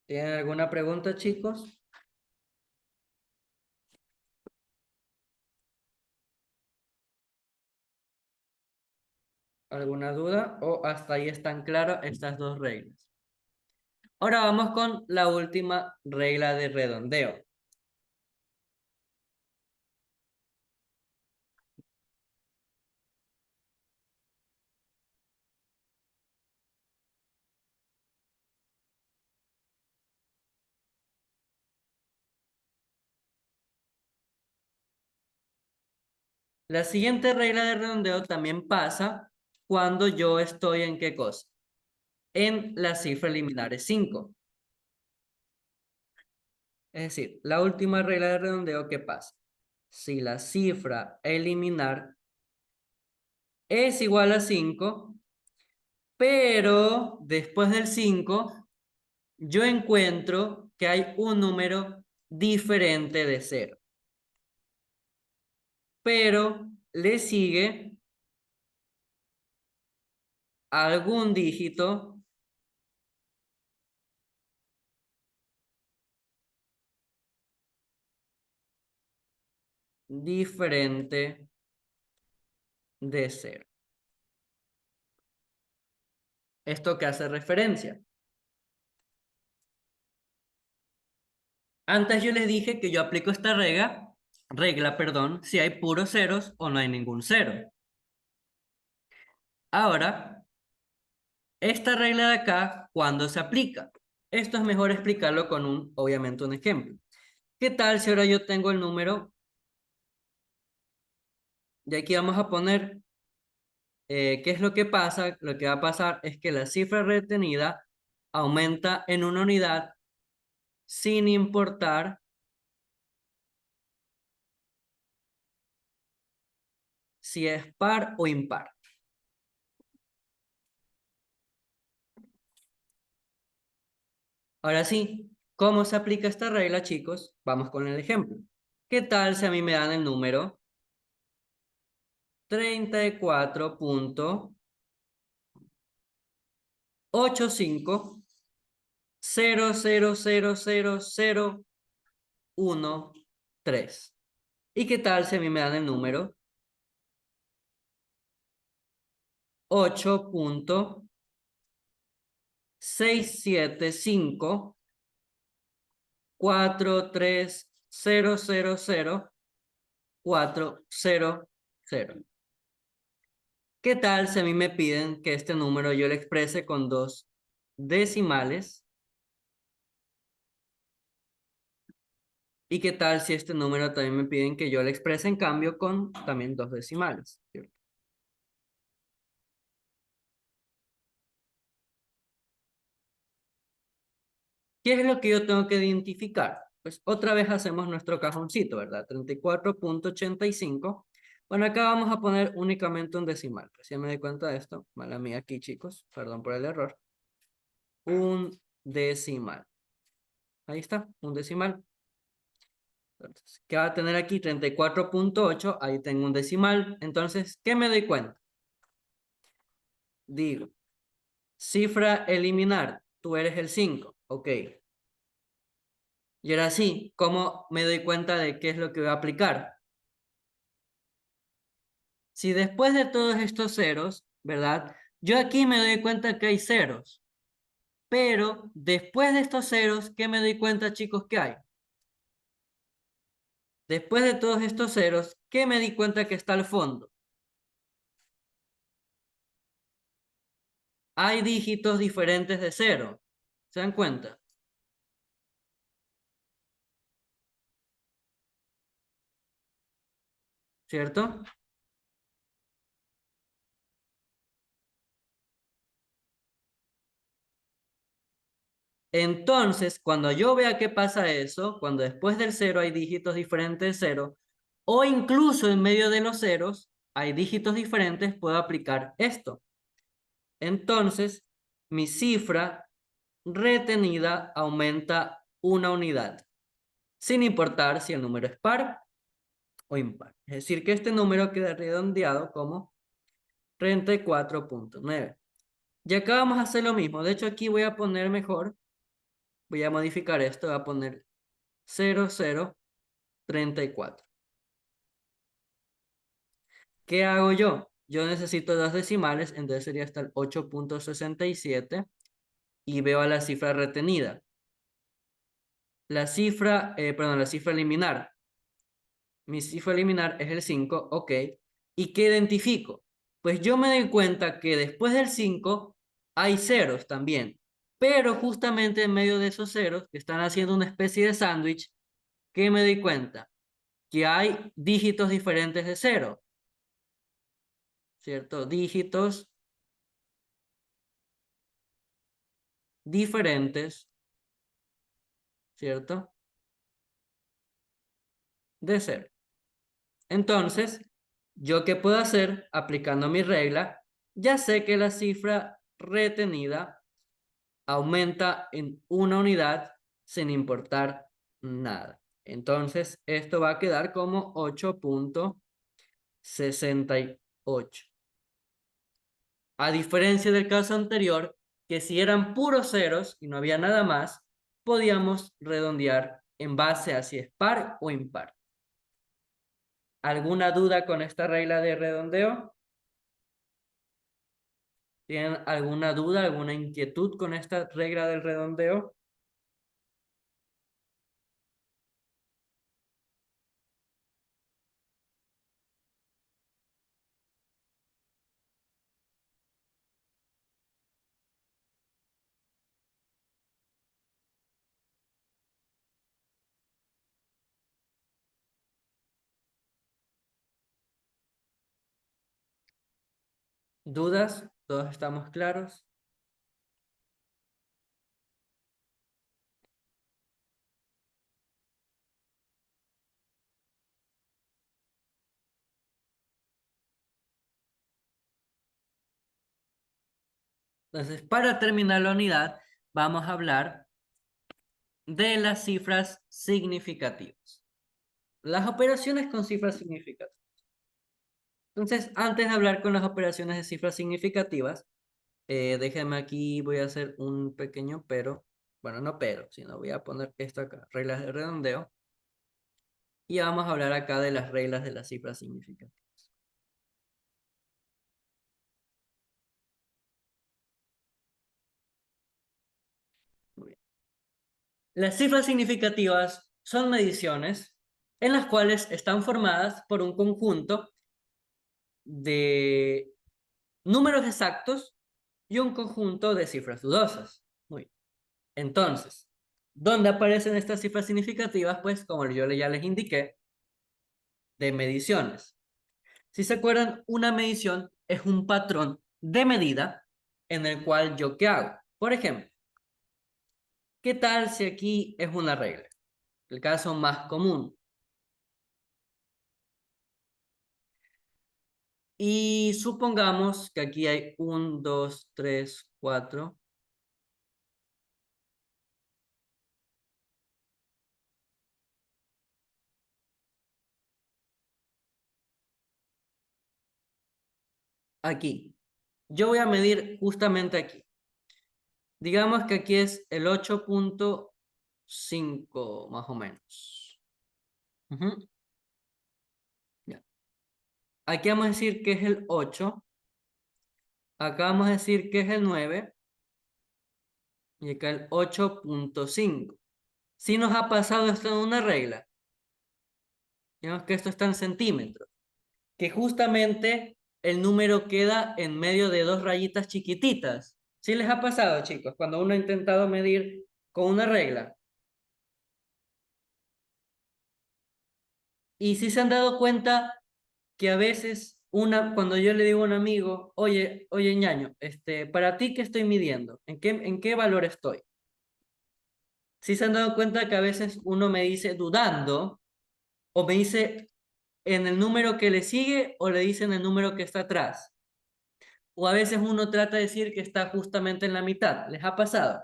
¿Tienen alguna pregunta, chicos? ¿Alguna duda? ¿O hasta ahí están claras estas dos reglas? Ahora vamos con la última regla de redondeo. La siguiente regla de redondeo también pasa cuando yo estoy en ¿qué cosa? En la cifra eliminar es 5. Es decir, la última regla de redondeo, ¿qué pasa? Si la cifra a eliminar es igual a 5, pero después del 5 yo encuentro que hay un número diferente de 0, pero le sigue algún dígito diferente de 0. ¿Esto qué hace referencia? Antes yo les dije que yo aplico esta regla, si hay puros ceros o no hay ningún cero. Ahora, esta regla de acá, ¿cuándo se aplica? Esto es mejor explicarlo con obviamente, un ejemplo. ¿Qué tal si ahora yo tengo el número? Y aquí vamos a poner, ¿qué es lo que pasa? Lo que va a pasar es que la cifra retenida aumenta en una unidad sin importar si es par o impar. Ahora sí, ¿cómo se aplica esta regla, chicos? Vamos con el ejemplo. ¿Qué tal si a mí me dan el número 34.8500000013? ¿Y qué tal si a mí me dan el número 8.67543000400? ¿Qué tal si a mí me piden que este número yo lo exprese con dos decimales? ¿Y qué tal si este número también me piden que yo lo exprese en cambio con también dos decimales? ¿Cierto? ¿Qué es lo que yo tengo que identificar? Pues otra vez hacemos nuestro cajoncito, ¿verdad? 34.85. Bueno, acá vamos a poner únicamente un decimal. Recién me di cuenta de esto. Mala mía aquí, chicos. Perdón por el error. Un decimal. Ahí está, un decimal. Entonces, ¿qué va a tener aquí? 34.8. Ahí tengo un decimal. Entonces, ¿qué me doy cuenta? Digo, cifra eliminar. Tú eres el 5. Ok. Y ahora sí, ¿cómo me doy cuenta de qué es lo que voy a aplicar? Si después de todos estos ceros, ¿verdad? Yo aquí me doy cuenta que hay ceros. Pero después de estos ceros, ¿qué me doy cuenta, chicos, que hay? Después de todos estos ceros, ¿qué me di cuenta que está al fondo? Hay dígitos diferentes de cero. ¿Se dan cuenta? ¿Cierto? Entonces, cuando yo vea que pasa eso, cuando después del cero hay dígitos diferentes de cero, o incluso en medio de los ceros hay dígitos diferentes, puedo aplicar esto. Entonces, mi cifra retenida aumenta una unidad, sin importar si el número es par o impar. Es decir, que este número queda redondeado como 34.9. Y acá vamos a hacer lo mismo. De hecho, aquí voy a poner mejor, voy a modificar esto, voy a poner 0034. ¿Qué hago yo? Yo necesito dos decimales, entonces sería hasta el 8.67 y veo a la cifra retenida. La cifra eliminar. Mi cifra eliminar es el 5, ok. ¿Y qué identifico? Pues yo me doy cuenta que después del 5 hay ceros también. Pero justamente en medio de esos ceros, que están haciendo una especie de sándwich, ¿qué me doy cuenta? Que hay dígitos diferentes de cero, ¿cierto? Dígitos diferentes, ¿cierto? De cero. Entonces, ¿yo qué puedo hacer aplicando mi regla? Ya sé que la cifra retenida aumenta en una unidad sin importar nada. Entonces, esto va a quedar como 8.68. A diferencia del caso anterior, que si eran puros ceros y no había nada más, podíamos redondear en base a si es par o impar. ¿Alguna duda con esta regla de redondeo? ¿Tienen alguna duda, alguna inquietud con esta regla del redondeo? ¿Dudas? ¿Todos estamos claros? Entonces, para terminar la unidad, vamos a hablar de las cifras significativas. Las operaciones con cifras significativas. Entonces, antes de hablar con las operaciones de cifras significativas, déjenme aquí, voy a hacer un pequeño pero. Bueno, no pero, sino voy a poner esto acá, reglas de redondeo. Y vamos a hablar acá de las reglas de las cifras significativas. Muy bien. Las cifras significativas son mediciones en las cuales están formadas por un conjunto de números exactos y un conjunto de cifras dudosas. Muy bien. Entonces, ¿dónde aparecen estas cifras significativas? Pues como yo ya les indiqué, de mediciones. Si se acuerdan, una medición es un patrón de medida en el cual yo ¿qué hago? Por ejemplo, ¿qué tal si aquí es una regla? El caso más común. Y supongamos que aquí hay 1, 2, 3, 4. Aquí. Yo voy a medir justamente aquí. Digamos que aquí es el 8,5 más o menos. Ujú. Ya. Aquí vamos a decir que es el 8. Acá vamos a decir que es el 9. Y acá el 8,5. Si nos ha pasado esto en una regla, digamos que esto está en centímetros, que justamente el número queda en medio de dos rayitas chiquititas. ¿Sí les ha pasado, chicos, cuando uno ha intentado medir con una regla? Y si se han dado cuenta que a veces cuando yo le digo a un amigo, oye, ñaño, ¿para ti qué estoy midiendo? ¿En qué valor estoy? Si se han dado cuenta que a veces uno me dice dudando, o me dice en el número que le sigue, o le dice en el número que está atrás. O a veces uno trata de decir que está justamente en la mitad. ¿Les ha pasado?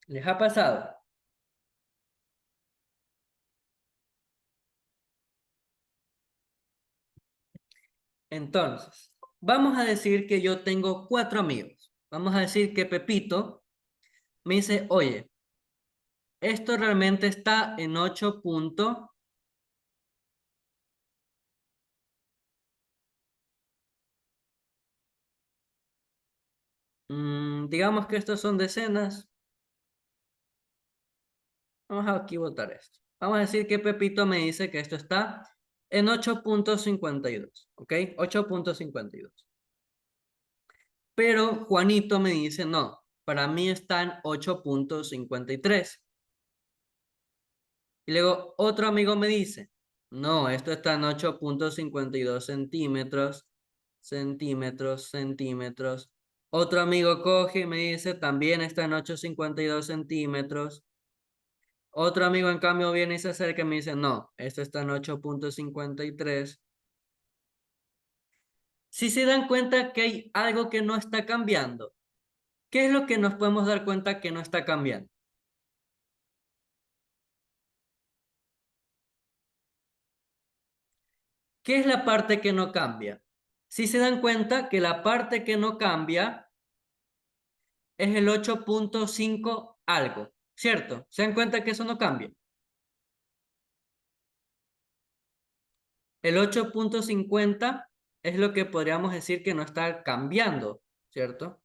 ¿Les ha pasado? Entonces, vamos a decir que yo tengo 4 amigos. Vamos a decir que Pepito me dice, oye, esto realmente está en 8 puntos. Digamos que estos son decenas. Vamos a aquí botar esto. Vamos a decir que Pepito me dice que esto está en 8,52. ¿Ok? 8,52. Pero Juanito me dice, no, para mí está en 8,53. Y luego otro amigo me dice, no, esto está en 8,52 centímetros, centímetros, centímetros. Otro amigo coge y me dice, también está en 8,52 centímetros. Otro amigo en cambio viene y se acerca y me dice, no, esto está en 8,53. Si se dan cuenta que hay algo que no está cambiando, ¿qué es lo que nos podemos dar cuenta que no está cambiando? ¿Qué es la parte que no cambia? Si se dan cuenta que la parte que no cambia es el 8.5 algo, ¿cierto? ¿Se dan cuenta que eso no cambia? El 8.50 es lo que podríamos decir que no está cambiando, ¿cierto?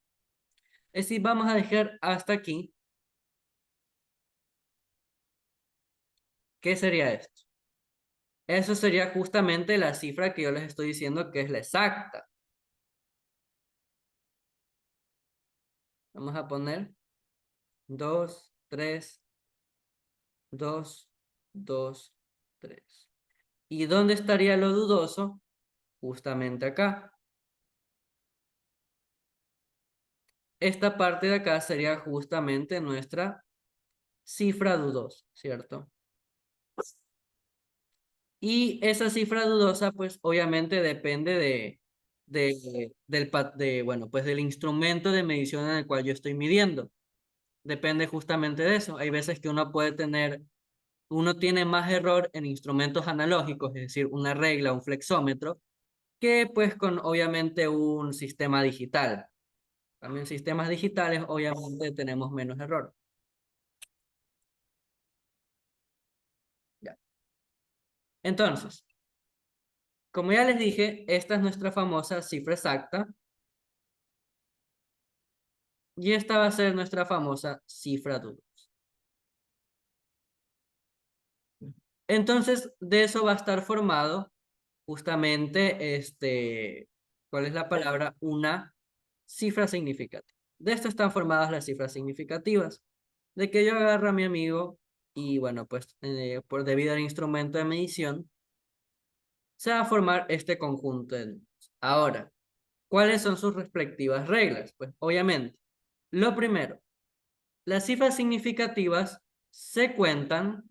Es decir, vamos a dejar hasta aquí. ¿Qué sería esto? Eso sería justamente la cifra que yo les estoy diciendo que es la exacta. Vamos a poner 2, 3, 2, 2, 3. ¿Y dónde estaría lo dudoso? Justamente acá. Esta parte de acá sería justamente nuestra cifra dudosa, ¿cierto? Y esa cifra dudosa, pues obviamente depende bueno, pues del instrumento de medición en el cual yo estoy midiendo. Depende justamente de eso. Hay veces que uno tiene más error en instrumentos analógicos, es decir, una regla, un flexómetro, que pues con obviamente un sistema digital. También sistemas digitales, obviamente tenemos menos error. Ya. Entonces, como ya les dije, esta es nuestra famosa cifra exacta y esta va a ser nuestra famosa cifra dudosa. Entonces, de eso va a estar formado justamente ¿cuál es la palabra? Una cifra significativa. De esto están formadas las cifras significativas. De que yo agarro a mi amigo y bueno, pues por debido al instrumento de medición, se va a formar este conjunto de números. Ahora, ¿cuáles son sus respectivas reglas? Pues obviamente, lo primero, las cifras significativas se cuentan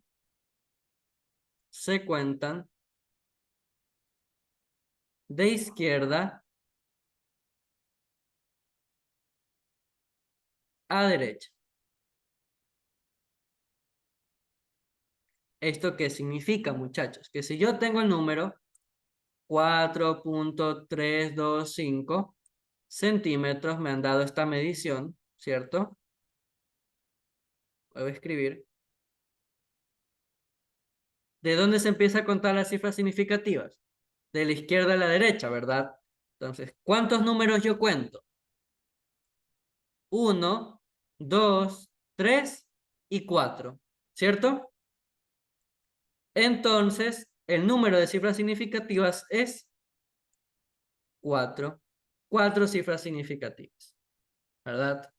de izquierda a derecha. ¿Esto qué significa, muchachos? Que si yo tengo el número 4.325 centímetros, me han dado esta medición, ¿cierto? Voy a escribir. ¿De dónde se empieza a contar las cifras significativas? De la izquierda a la derecha, ¿verdad? Entonces, ¿cuántos números yo cuento? 1, 2, 3 y 4, ¿cierto? Entonces, el número de cifras significativas es 4. 4 cifras significativas, ¿verdad?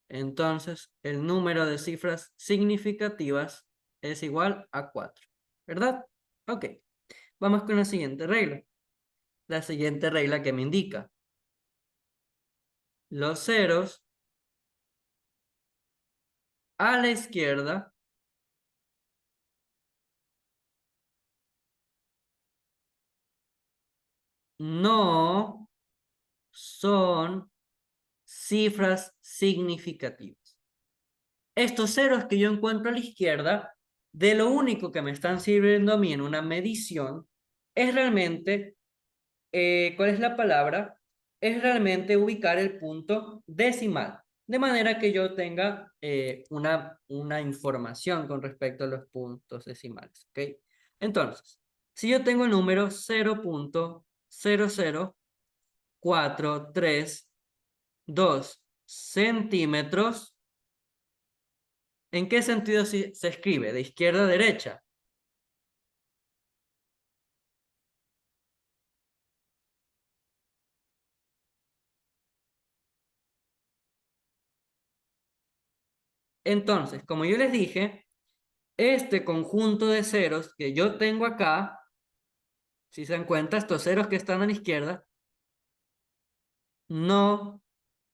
Entonces, el número de cifras significativas es igual a 4, ¿verdad? Ok, vamos con la siguiente regla. La siguiente regla que me indica los ceros a la izquierda no son cifras significativas. Estos ceros que yo encuentro a la izquierda, de lo único que me están sirviendo a mí en una medición, es realmente, ¿cuál es la palabra? Es realmente ubicar el punto decimal, de manera que yo tenga una información con respecto a los puntos decimales, ¿ok? Entonces, si yo tengo el número 0.00432 centímetros, ¿en qué sentido se escribe? ¿De izquierda a derecha? Entonces, como yo les dije, este conjunto de ceros que yo tengo acá, si se dan cuenta, estos ceros que están a la izquierda, no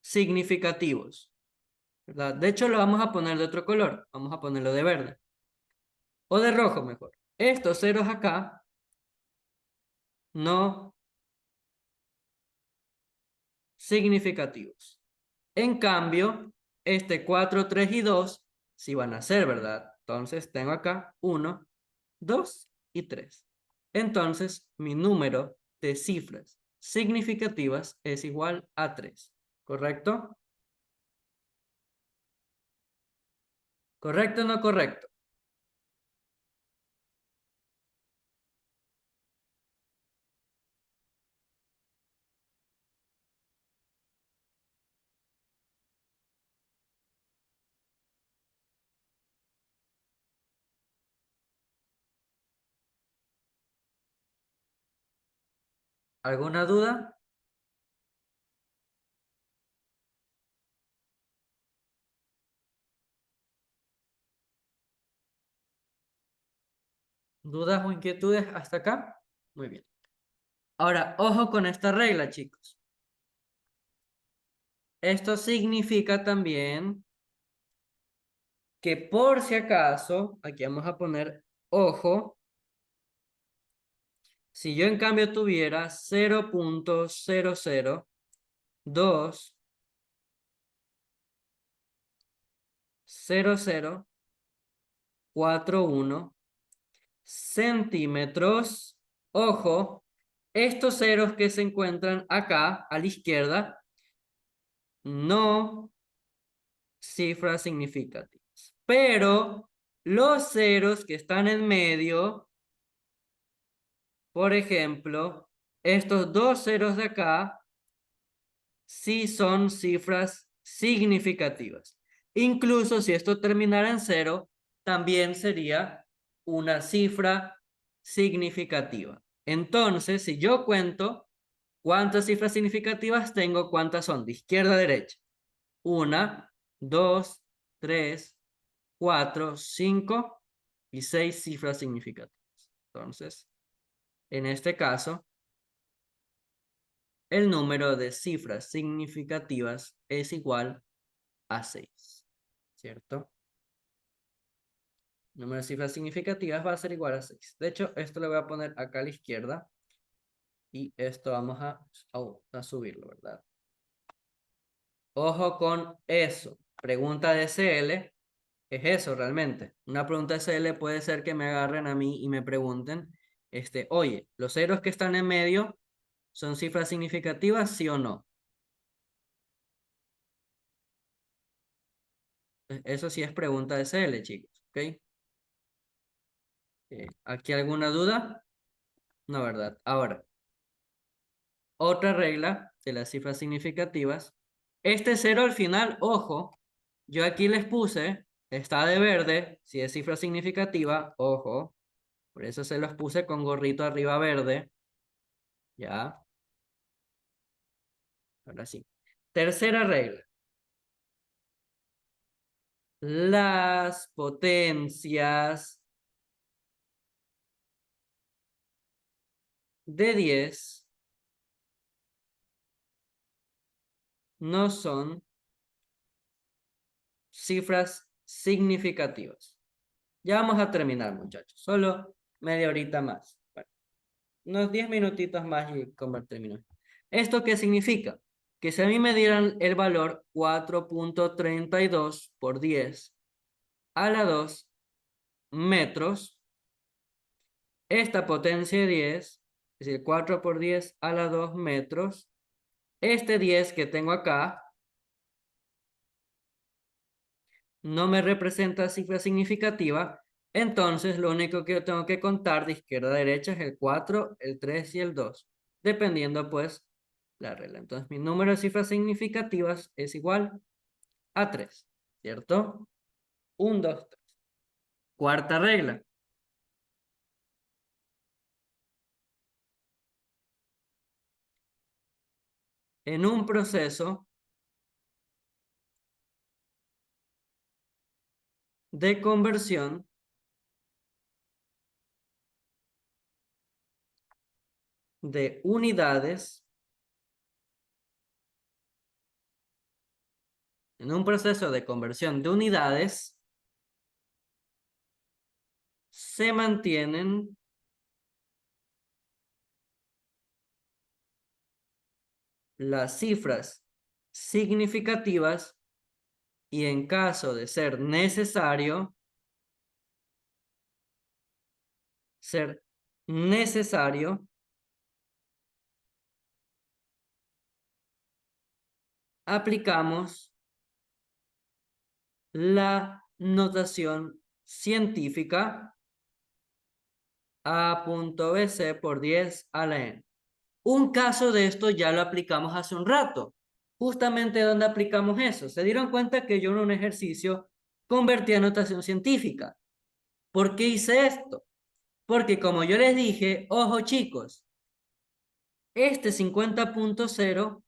significativos, ¿verdad? De hecho, lo vamos a poner de otro color, vamos a ponerlo de verde, o de rojo mejor. Estos ceros acá, no significativos. En cambio, este 4, 3 y 2 sí van a ser, ¿verdad? Entonces tengo acá 1, 2 y 3. Entonces, mi número de cifras significativas es igual a 3. ¿Correcto? ¿Correcto o no correcto? ¿Alguna duda? ¿Dudas o inquietudes hasta acá? Muy bien. Ahora, ojo con esta regla, chicos. Esto significa también que por si acaso, aquí vamos a poner ojo, si yo en cambio tuviera 0.0020041 centímetros, ojo, estos ceros que se encuentran acá a la izquierda, no cifras significativas. Pero los ceros que están en medio, por ejemplo, estos dos ceros de acá, sí son cifras significativas. Incluso si esto terminara en cero, también sería una cifra significativa. Entonces, si yo cuento cuántas cifras significativas tengo, ¿cuántas son? De izquierda a derecha. 1, 2, 3, 4, 5 y 6 cifras significativas. Entonces, en este caso, el número de cifras significativas es igual a 6, ¿cierto? El número de cifras significativas va a ser igual a 6. De hecho, esto lo voy a poner acá a la izquierda y esto vamos a subirlo, ¿verdad? Ojo con eso. Pregunta de SL es eso realmente. Una pregunta SL puede ser que me agarren a mí y me pregunten, oye, ¿los ceros que están en medio son cifras significativas, sí o no? Eso sí es pregunta de SL, chicos, ¿ok? ¿Aquí alguna duda? No, ¿verdad? Ahora, otra regla de las cifras significativas. Este cero al final, ojo, yo aquí les puse, está de verde, si es cifra significativa, ojo, por eso se los puse con gorrito arriba verde, ya, ahora sí. Tercera regla. Las potencias de 10 no son cifras significativas. Ya vamos a terminar, muchachos. Solo media horita más. Bueno, unos 10 minutitos más y termino. ¿Esto qué significa? Que si a mí me dieran el valor 4.32 por 10 a la 2 metros, esta potencia de 10, es decir, 4 por 10 a la 2 metros, este 10 que tengo acá no me representa cifra significativa, entonces lo único que yo tengo que contar de izquierda a derecha es el 4, el 3 y el 2, dependiendo pues la regla. Entonces mi número de cifras significativas es igual a 3, ¿cierto? 1, 2, 3. Cuarta regla. En un proceso de conversión de unidades, en un proceso de conversión de unidades, se mantienen las cifras significativas y en caso de ser necesario, aplicamos la notación científica A.BC por 10 a la n. Un caso de esto ya lo aplicamos hace un rato. Justamente donde aplicamos eso. Se dieron cuenta que yo en un ejercicio convertí a notación científica. ¿Por qué hice esto? Porque como yo les dije, ojo chicos, este 50.0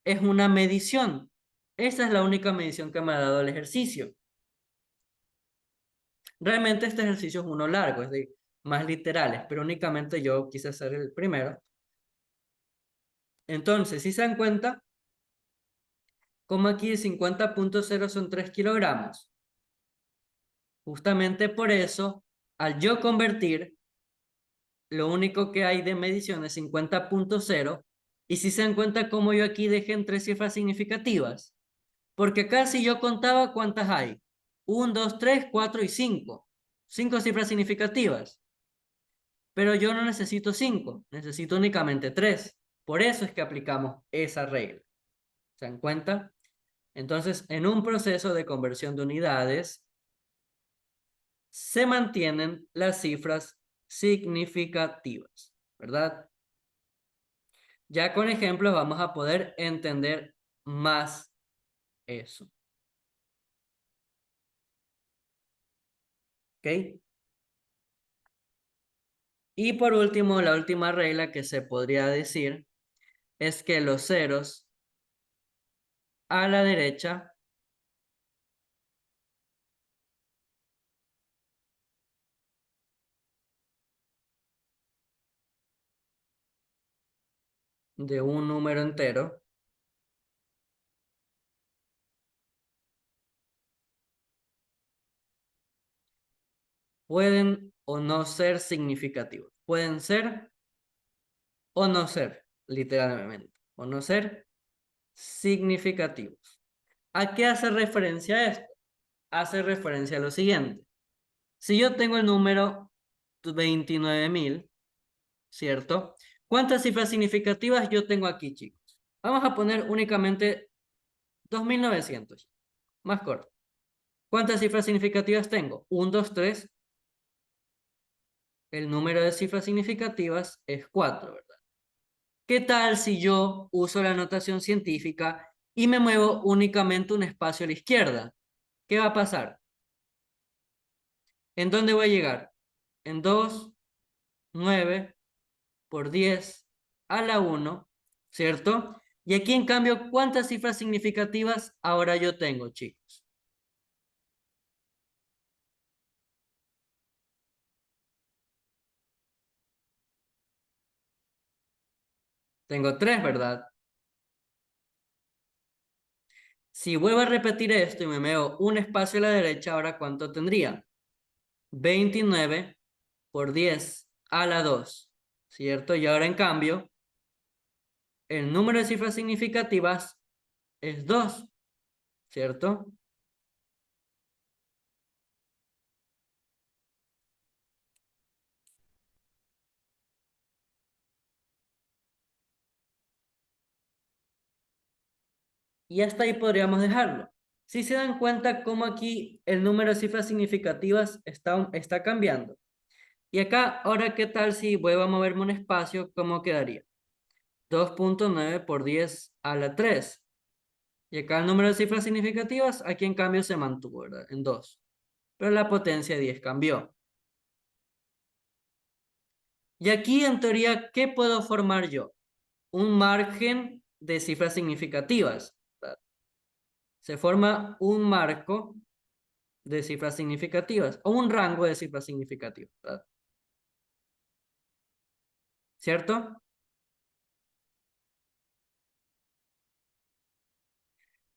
es una medición. Esa es la única medición que me ha dado el ejercicio. Realmente este ejercicio es uno largo, es de más literales, pero únicamente yo quise hacer el primero. Entonces, si se dan cuenta, como aquí 50.0 son 3 kilogramos. Justamente por eso, al yo convertir, lo único que hay de medición es 50.0. Y si se dan cuenta como yo aquí dejé en 3 cifras significativas. Porque acá si yo contaba cuántas hay. 1, 2, 3, 4 y 5. 5 cifras significativas. Pero yo no necesito 5, necesito únicamente 3. Por eso es que aplicamos esa regla. ¿Se dan cuenta? Entonces, en un proceso de conversión de unidades, se mantienen las cifras significativas, ¿verdad? Ya con ejemplos vamos a poder entender más eso. ¿Ok? Y por último, la última regla que se podría decir es que los ceros a la derecha de un número entero pueden o no ser significativos. Pueden ser o no ser, literalmente. O no ser significativos. ¿A qué hace referencia esto? Hace referencia a lo siguiente. Si yo tengo el número 29.000, ¿cierto? ¿Cuántas cifras significativas yo tengo aquí, chicos? Vamos a poner únicamente 2.900. Más corto. ¿Cuántas cifras significativas tengo? 1, 2, 3. El número de cifras significativas es 4, ¿verdad? ¿Qué tal si yo uso la notación científica y me muevo únicamente un espacio a la izquierda? ¿Qué va a pasar? ¿En dónde voy a llegar? En 2, 9 por 10 a la 1, ¿cierto? Y aquí en cambio, ¿cuántas cifras significativas ahora yo tengo, chicos? Tengo 3, ¿verdad? Si vuelvo a repetir esto y me veo un espacio a la derecha, ahora ¿cuánto tendría? 29 por 10 a la 2, ¿cierto? Y ahora en cambio, el número de cifras significativas es 2, ¿cierto? Y hasta ahí podríamos dejarlo. Si se dan cuenta cómo aquí el número de cifras significativas está cambiando. Y acá, ahora, ¿qué tal si vuelvo a moverme un espacio? ¿Cómo quedaría? 2.9 por 10 a la 3. Y acá el número de cifras significativas, aquí en cambio se mantuvo, ¿verdad? En 2. Pero la potencia 10 cambió. Y aquí, en teoría, ¿qué puedo formar yo? Un margen de cifras significativas, ¿verdad? Se forma un marco de cifras significativas o un rango de cifras significativas, ¿verdad? ¿Cierto?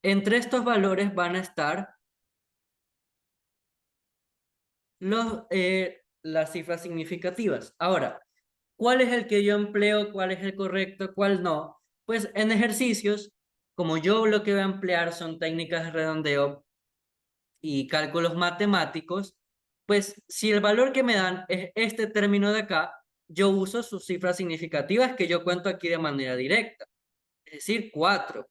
Entre estos valores van a estar las cifras significativas. Ahora, ¿cuál es el que yo empleo? ¿Cuál es el correcto? ¿Cuál no? Pues en ejercicios, como yo lo que voy a emplear son técnicas de redondeo y cálculos matemáticos, pues si el valor que me dan es este término de acá, yo uso sus cifras significativas que yo cuento aquí de manera directa, es decir, 4.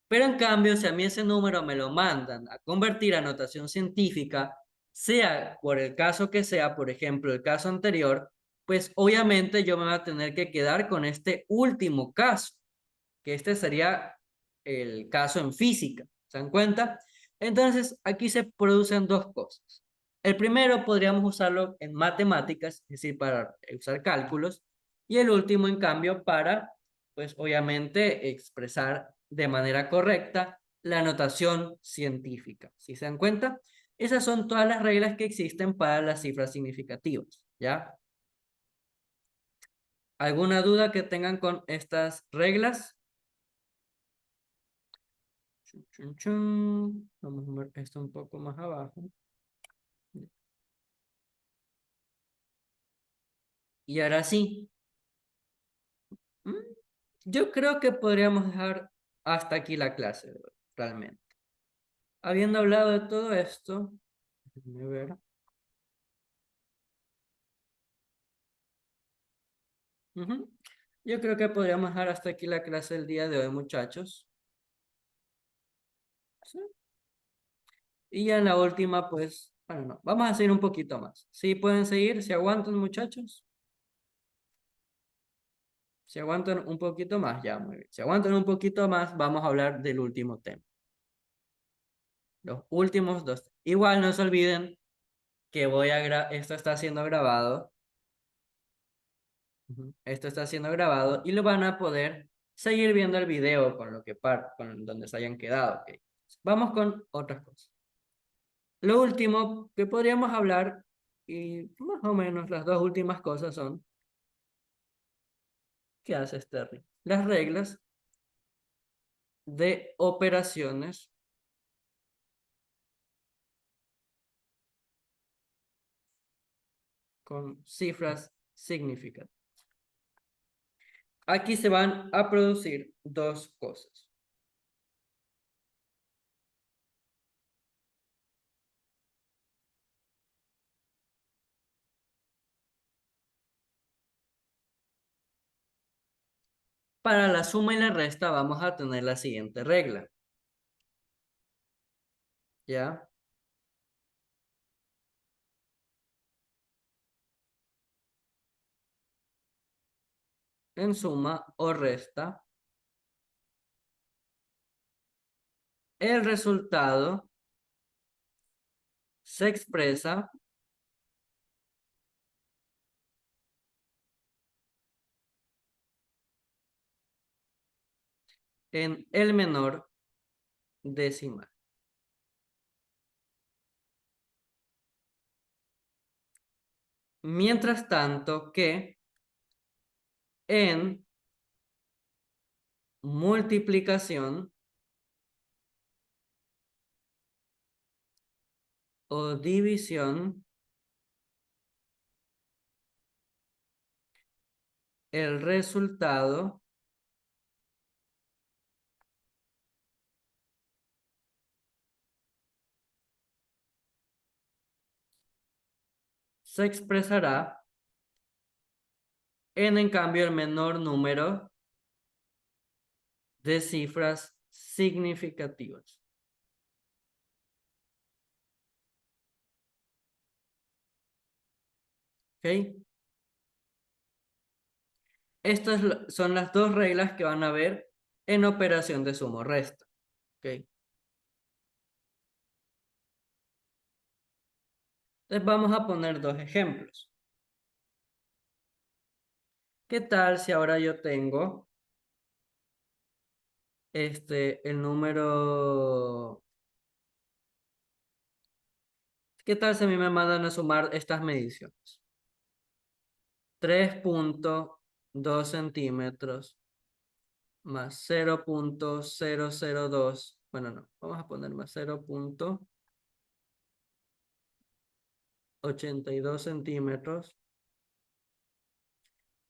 Pero en cambio, si a mí ese número me lo mandan a convertir a notación científica, sea por el caso que sea, por ejemplo, el caso anterior, pues obviamente yo me voy a tener que quedar con este último caso, que este sería el caso en física. ¿Se dan cuenta? Entonces, aquí se producen dos cosas. El primero podríamos usarlo en matemáticas, es decir, para usar cálculos, y el último, en cambio, para, pues obviamente, expresar de manera correcta la notación científica. ¿Sí se dan cuenta? Esas son todas las reglas que existen para las cifras significativas, ¿ya? ¿Alguna duda que tengan con estas reglas? Chun, chun, chun. Vamos a ver esto un poco más abajo. Y ahora sí, mm, yo creo que podríamos dejar hasta aquí la clase, realmente. Habiendo hablado de todo esto, déjenme ver. Ujú. Yo creo que podríamos dejar hasta aquí la clase del día de hoy, muchachos. ¿Sí? Y ya en la última, pues, bueno, no, vamos a seguir un poquito más. ¿Sí pueden seguir? ¿Se aguantan, muchachos? Si aguantan un poquito más, ya, muy bien. Si aguantan un poquito más, vamos a hablar del último tema. Los últimos dos. Igual no se olviden que esto está siendo grabado. Ujú. Esto está siendo grabado y lo van a poder seguir viendo el video con lo que con donde se hayan quedado. ¿Ok? Vamos con otras cosas. Lo último que podríamos hablar, y más o menos las dos últimas cosas son, ¿qué hace Sterling? Las reglas de operaciones con cifras significativas. Aquí se van a producir dos cosas. Para la suma y la resta vamos a tener la siguiente regla. ¿Ya? En suma o resta, el resultado se expresa en el menor decimal. Mientras tanto que en multiplicación o división, el resultado se expresará en cambio, el menor número de cifras significativas. ¿Ok? Estas son las dos reglas que van a ver en operación de suma o resta. ¿Ok? Entonces vamos a poner dos ejemplos. ¿Qué tal si ahora yo tengo el número... ¿Qué tal si a mí me mandan a sumar estas mediciones? 3,2 centímetros más 0,002. Bueno, no, vamos a poner más 0,82 centímetros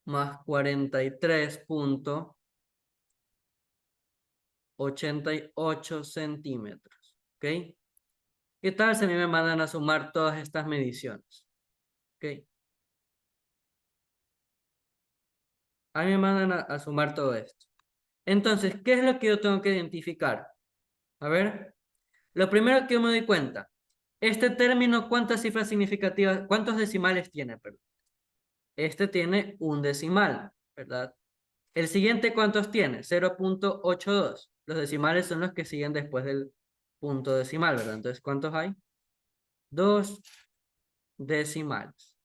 más 43,88 centímetros. ¿Ok? ¿Qué tal si a mí me mandan a sumar todas estas mediciones? ¿Ok? A mí me mandan a sumar todo esto. Entonces, ¿qué es lo que yo tengo que identificar? A ver, lo primero que yo me doy cuenta, este término, ¿cuántas cifras significativas, cuántos decimales tiene? Perdón. Este tiene un decimal, ¿verdad? El siguiente, ¿cuántos tiene? 0.82. Los decimales son los que siguen después del punto decimal, ¿verdad? Entonces, ¿cuántos hay? Dos decimales.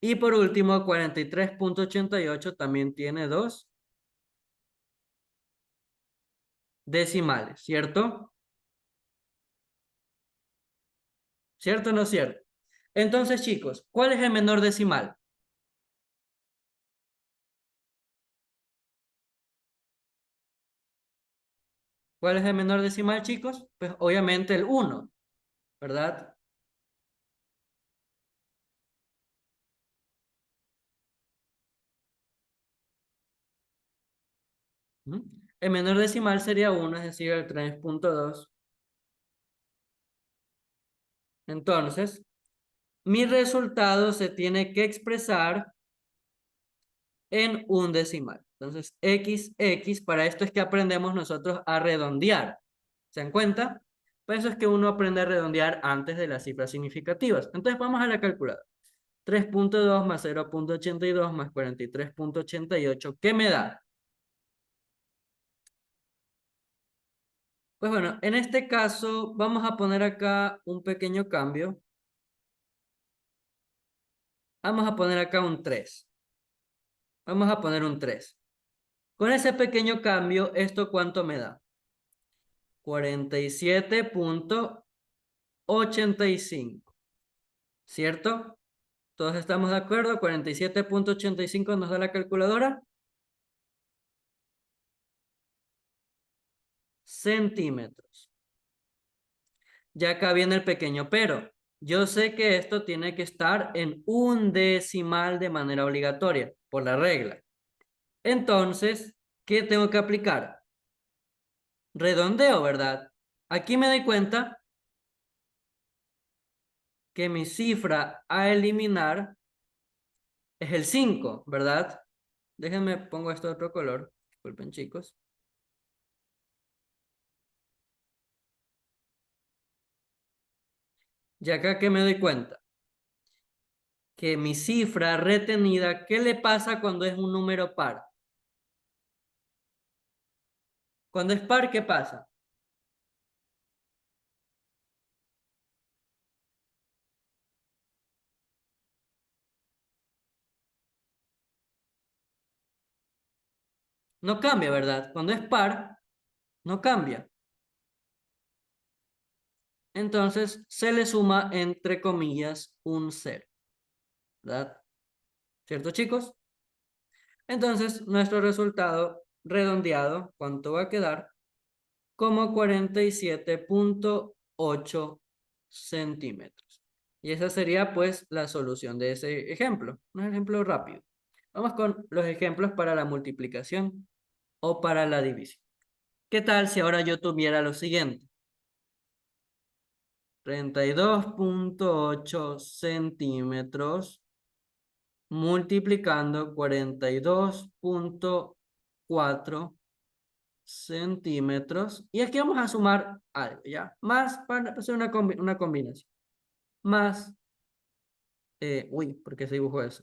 Y por último, 43.88 también tiene dos decimales, ¿cierto? ¿Cierto o no cierto? Entonces, chicos, ¿cuál es el menor decimal? ¿Cuál es el menor decimal, chicos? Pues obviamente el 1, ¿verdad? ¿Mm? El menor decimal sería 1, es decir, el 3.2. Entonces, mi resultado se tiene que expresar en un decimal. Entonces, XX, para esto es que aprendemos nosotros a redondear. ¿Se dan cuenta? Por eso es que uno aprende a redondear antes de las cifras significativas. Entonces, vamos a la calculadora. 3.2 más 0.82 más 43.88. ¿Qué me da? Pues bueno, en este caso vamos a poner acá un pequeño cambio. Vamos a poner acá un 3. Vamos a poner un 3. Con ese pequeño cambio, ¿esto cuánto me da? 47.85. ¿Cierto? ¿Todos estamos de acuerdo? 47.85 nos da la calculadora. Centímetros. Ya acá viene el pequeño pero. Yo sé que esto tiene que estar en un decimal de manera obligatoria, por la regla. Entonces, ¿qué tengo que aplicar? Redondeo, ¿verdad? Aquí me doy cuenta que mi cifra a eliminar es el 5, ¿verdad? Déjenme, pongo esto de otro color. Disculpen, chicos. Y acá que me doy cuenta que mi cifra retenida, ¿qué le pasa cuando es un número par? Cuando es par, ¿qué pasa? No cambia, ¿verdad? Cuando es par, no cambia. Entonces se le suma entre comillas un 0, ¿verdad? ¿Cierto, chicos? Entonces nuestro resultado redondeado, ¿cuánto va a quedar? Como 47.8 centímetros. Y esa sería pues la solución de ese ejemplo. Un ejemplo rápido. Vamos con los ejemplos para la multiplicación o para la división. ¿Qué tal si ahora yo tuviera lo siguiente? 32.8 centímetros multiplicando 42.4 centímetros. Y aquí vamos a sumar algo, ¿ya? Más, para hacer una combinación. Más, uy, ¿por qué se dibujó eso?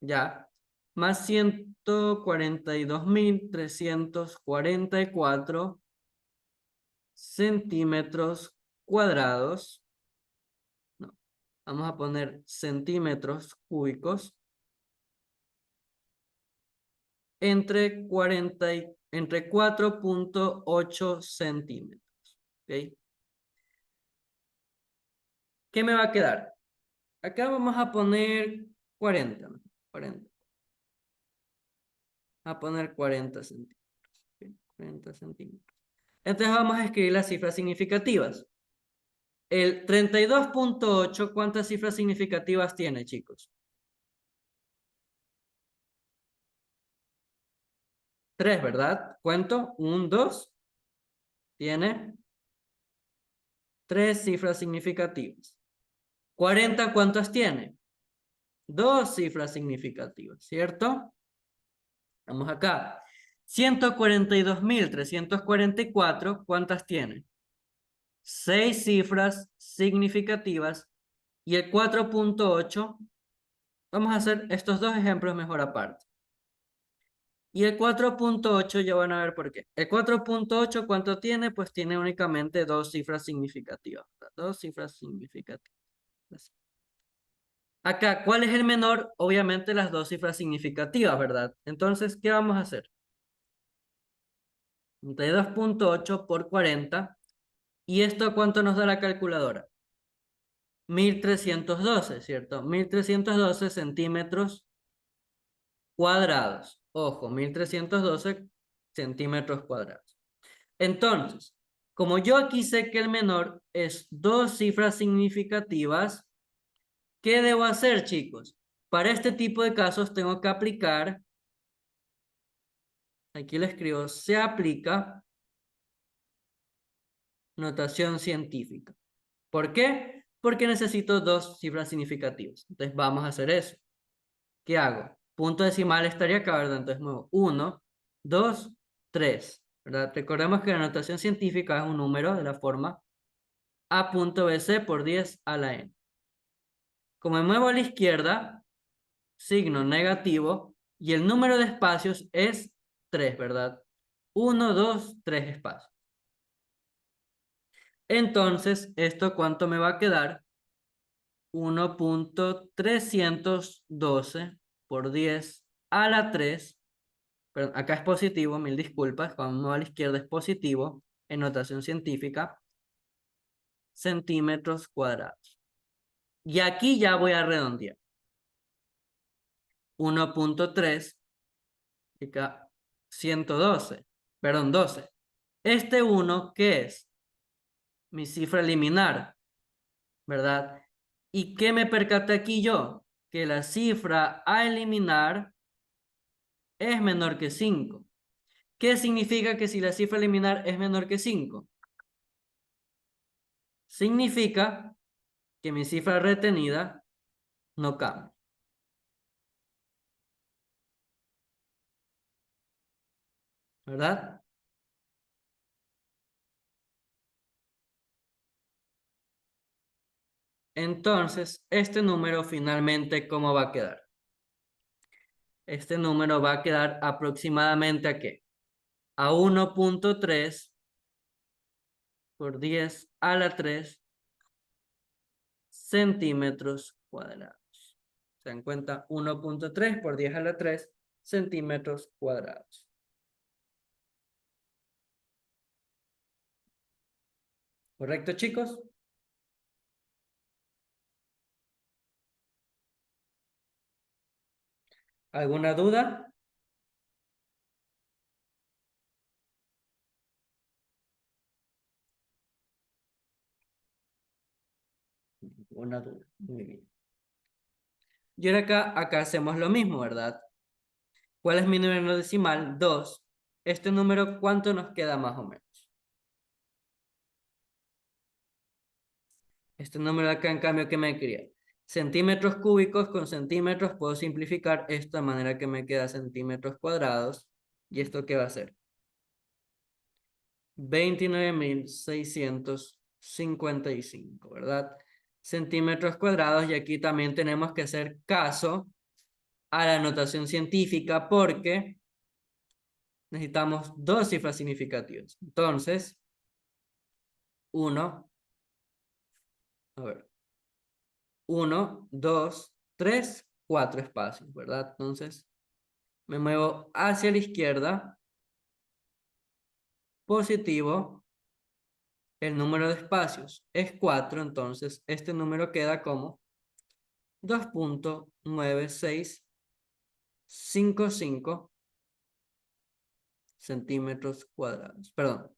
Ya. Más 142.344 centímetros cuadrados. No, vamos a poner centímetros cúbicos entre 4.8 centímetros. ¿Ok? ¿Qué me va a quedar? Acá vamos a poner 40, ¿no? 40. A poner 40 centímetros. ¿Ok? 40 centímetros. Entonces vamos a escribir las cifras significativas. El 32.8, ¿cuántas cifras significativas tiene, chicos? 3, ¿verdad? ¿Cuánto? 1, 2. Tiene 3 cifras significativas. 40, ¿cuántas tiene? 2 cifras significativas, ¿cierto? Vamos acá. 142.344, ¿cuántas tiene? 6 cifras significativas y el 4.8, vamos a hacer estos dos ejemplos mejor aparte. Y el 4.8 ya van a ver por qué. El 4.8, ¿cuánto tiene? Pues tiene únicamente dos cifras significativas, ¿verdad? Dos cifras significativas. Acá, ¿cuál es el menor? Obviamente las dos cifras significativas, ¿verdad? Entonces, ¿qué vamos a hacer? 32.8 por 40. ¿Y esto cuánto nos da la calculadora? 1312, ¿cierto? 1312 centímetros cuadrados. Ojo, 1312 centímetros cuadrados. Entonces, como yo aquí sé que el menor es dos cifras significativas, ¿qué debo hacer, chicos? Para este tipo de casos tengo que aplicar, aquí le escribo, se aplica notación científica. ¿Por qué? Porque necesito dos cifras significativas. Entonces vamos a hacer eso. ¿Qué hago? Punto decimal estaría acá, ¿verdad? Entonces muevo 1, 2, 3, ¿verdad? Recordemos que la notación científica es un número de la forma a.bc por 10 a la n. Como me muevo a la izquierda, signo negativo, y el número de espacios es 3, ¿verdad? 1, 2, 3 espacios. Entonces, ¿esto cuánto me va a quedar? 1.312 por 10 a la 3. Perdón, acá es positivo, mil disculpas, cuando a la izquierda es positivo, en notación científica, centímetros cuadrados. Y aquí ya voy a redondear. 1.3, acá 112, perdón, 12. Este 1, ¿qué es? Mi cifra liminar, ¿verdad? ¿Y qué me percaté aquí yo? Que la cifra a eliminar es menor que 5. ¿Qué significa que si la cifra liminar es menor que 5? Significa que mi cifra retenida no cambia, ¿verdad? Entonces, este número finalmente, ¿cómo va a quedar? Este número va a quedar aproximadamente ¿a qué? A 1.3 por 10 a la 3 centímetros cuadrados. Se dan cuenta, 1.3 por 10 a la 3 centímetros cuadrados. ¿Correcto, chicos? ¿Alguna duda? Una duda. Muy bien. Y ahora acá hacemos lo mismo, ¿verdad? ¿Cuál es mi número decimal? 2. Este número, ¿cuánto nos queda más o menos? Este número de acá, en cambio, ¿qué me quería? Centímetros cúbicos con centímetros, puedo simplificar esto de manera que me queda centímetros cuadrados. ¿Y esto qué va a ser? 29.655, ¿verdad? Centímetros cuadrados, y aquí también tenemos que hacer caso a la notación científica porque necesitamos dos cifras significativas. Entonces, 1, a ver, 1, 2, 3, 4 espacios, ¿verdad? Entonces, me muevo hacia la izquierda, positivo, el número de espacios es 4, entonces este número queda como 2.9655 centímetros cuadrados. Perdón,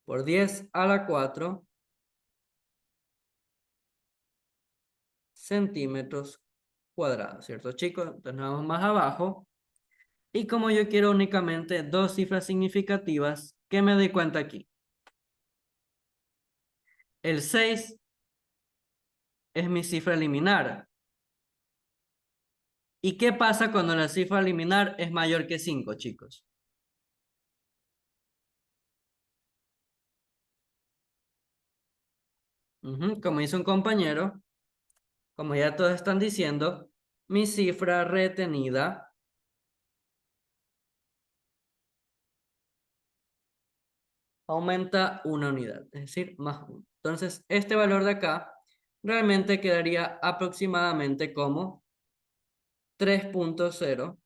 por 10 a la 4 centímetros cuadrados, ¿cierto, chicos? Entonces nos vamos más abajo. Y como yo quiero únicamente dos cifras significativas, ¿qué me doy cuenta aquí? El 6 es mi cifra liminar. ¿Y qué pasa cuando la cifra a eliminar es mayor que 5, chicos? Como dice un compañero, como ya todos están diciendo, mi cifra retenida aumenta una unidad, es decir, más 1. Entonces, este valor de acá realmente quedaría aproximadamente como 3.0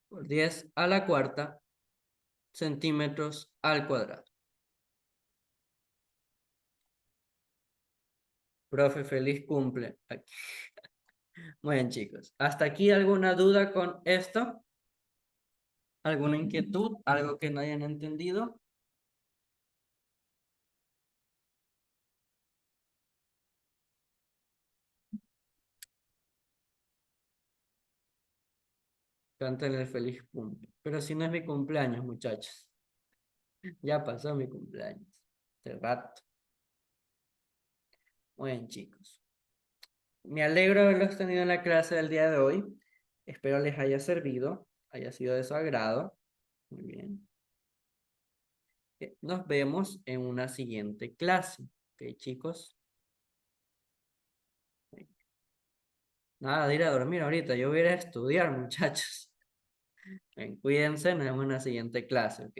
por 10 a la cuarta centímetros al cuadrado. Profe, feliz cumple. Aquí. Muy bien, chicos. ¿Hasta aquí alguna duda con esto? ¿Alguna inquietud? ¿Algo que no hayan entendido? Canten el feliz cumple. Pero si no es mi cumpleaños, muchachos. Ya pasó mi cumpleaños. Hace rato. Muy bien, chicos. Me alegro de haberlos tenido en la clase del día de hoy. Espero les haya servido, haya sido de su agrado. Muy bien. Nos vemos en una siguiente clase. Ok, chicos. Nada de ir a dormir ahorita. Yo voy a ir a estudiar, muchachos. Bien, cuídense, nos vemos en una siguiente clase. Ok.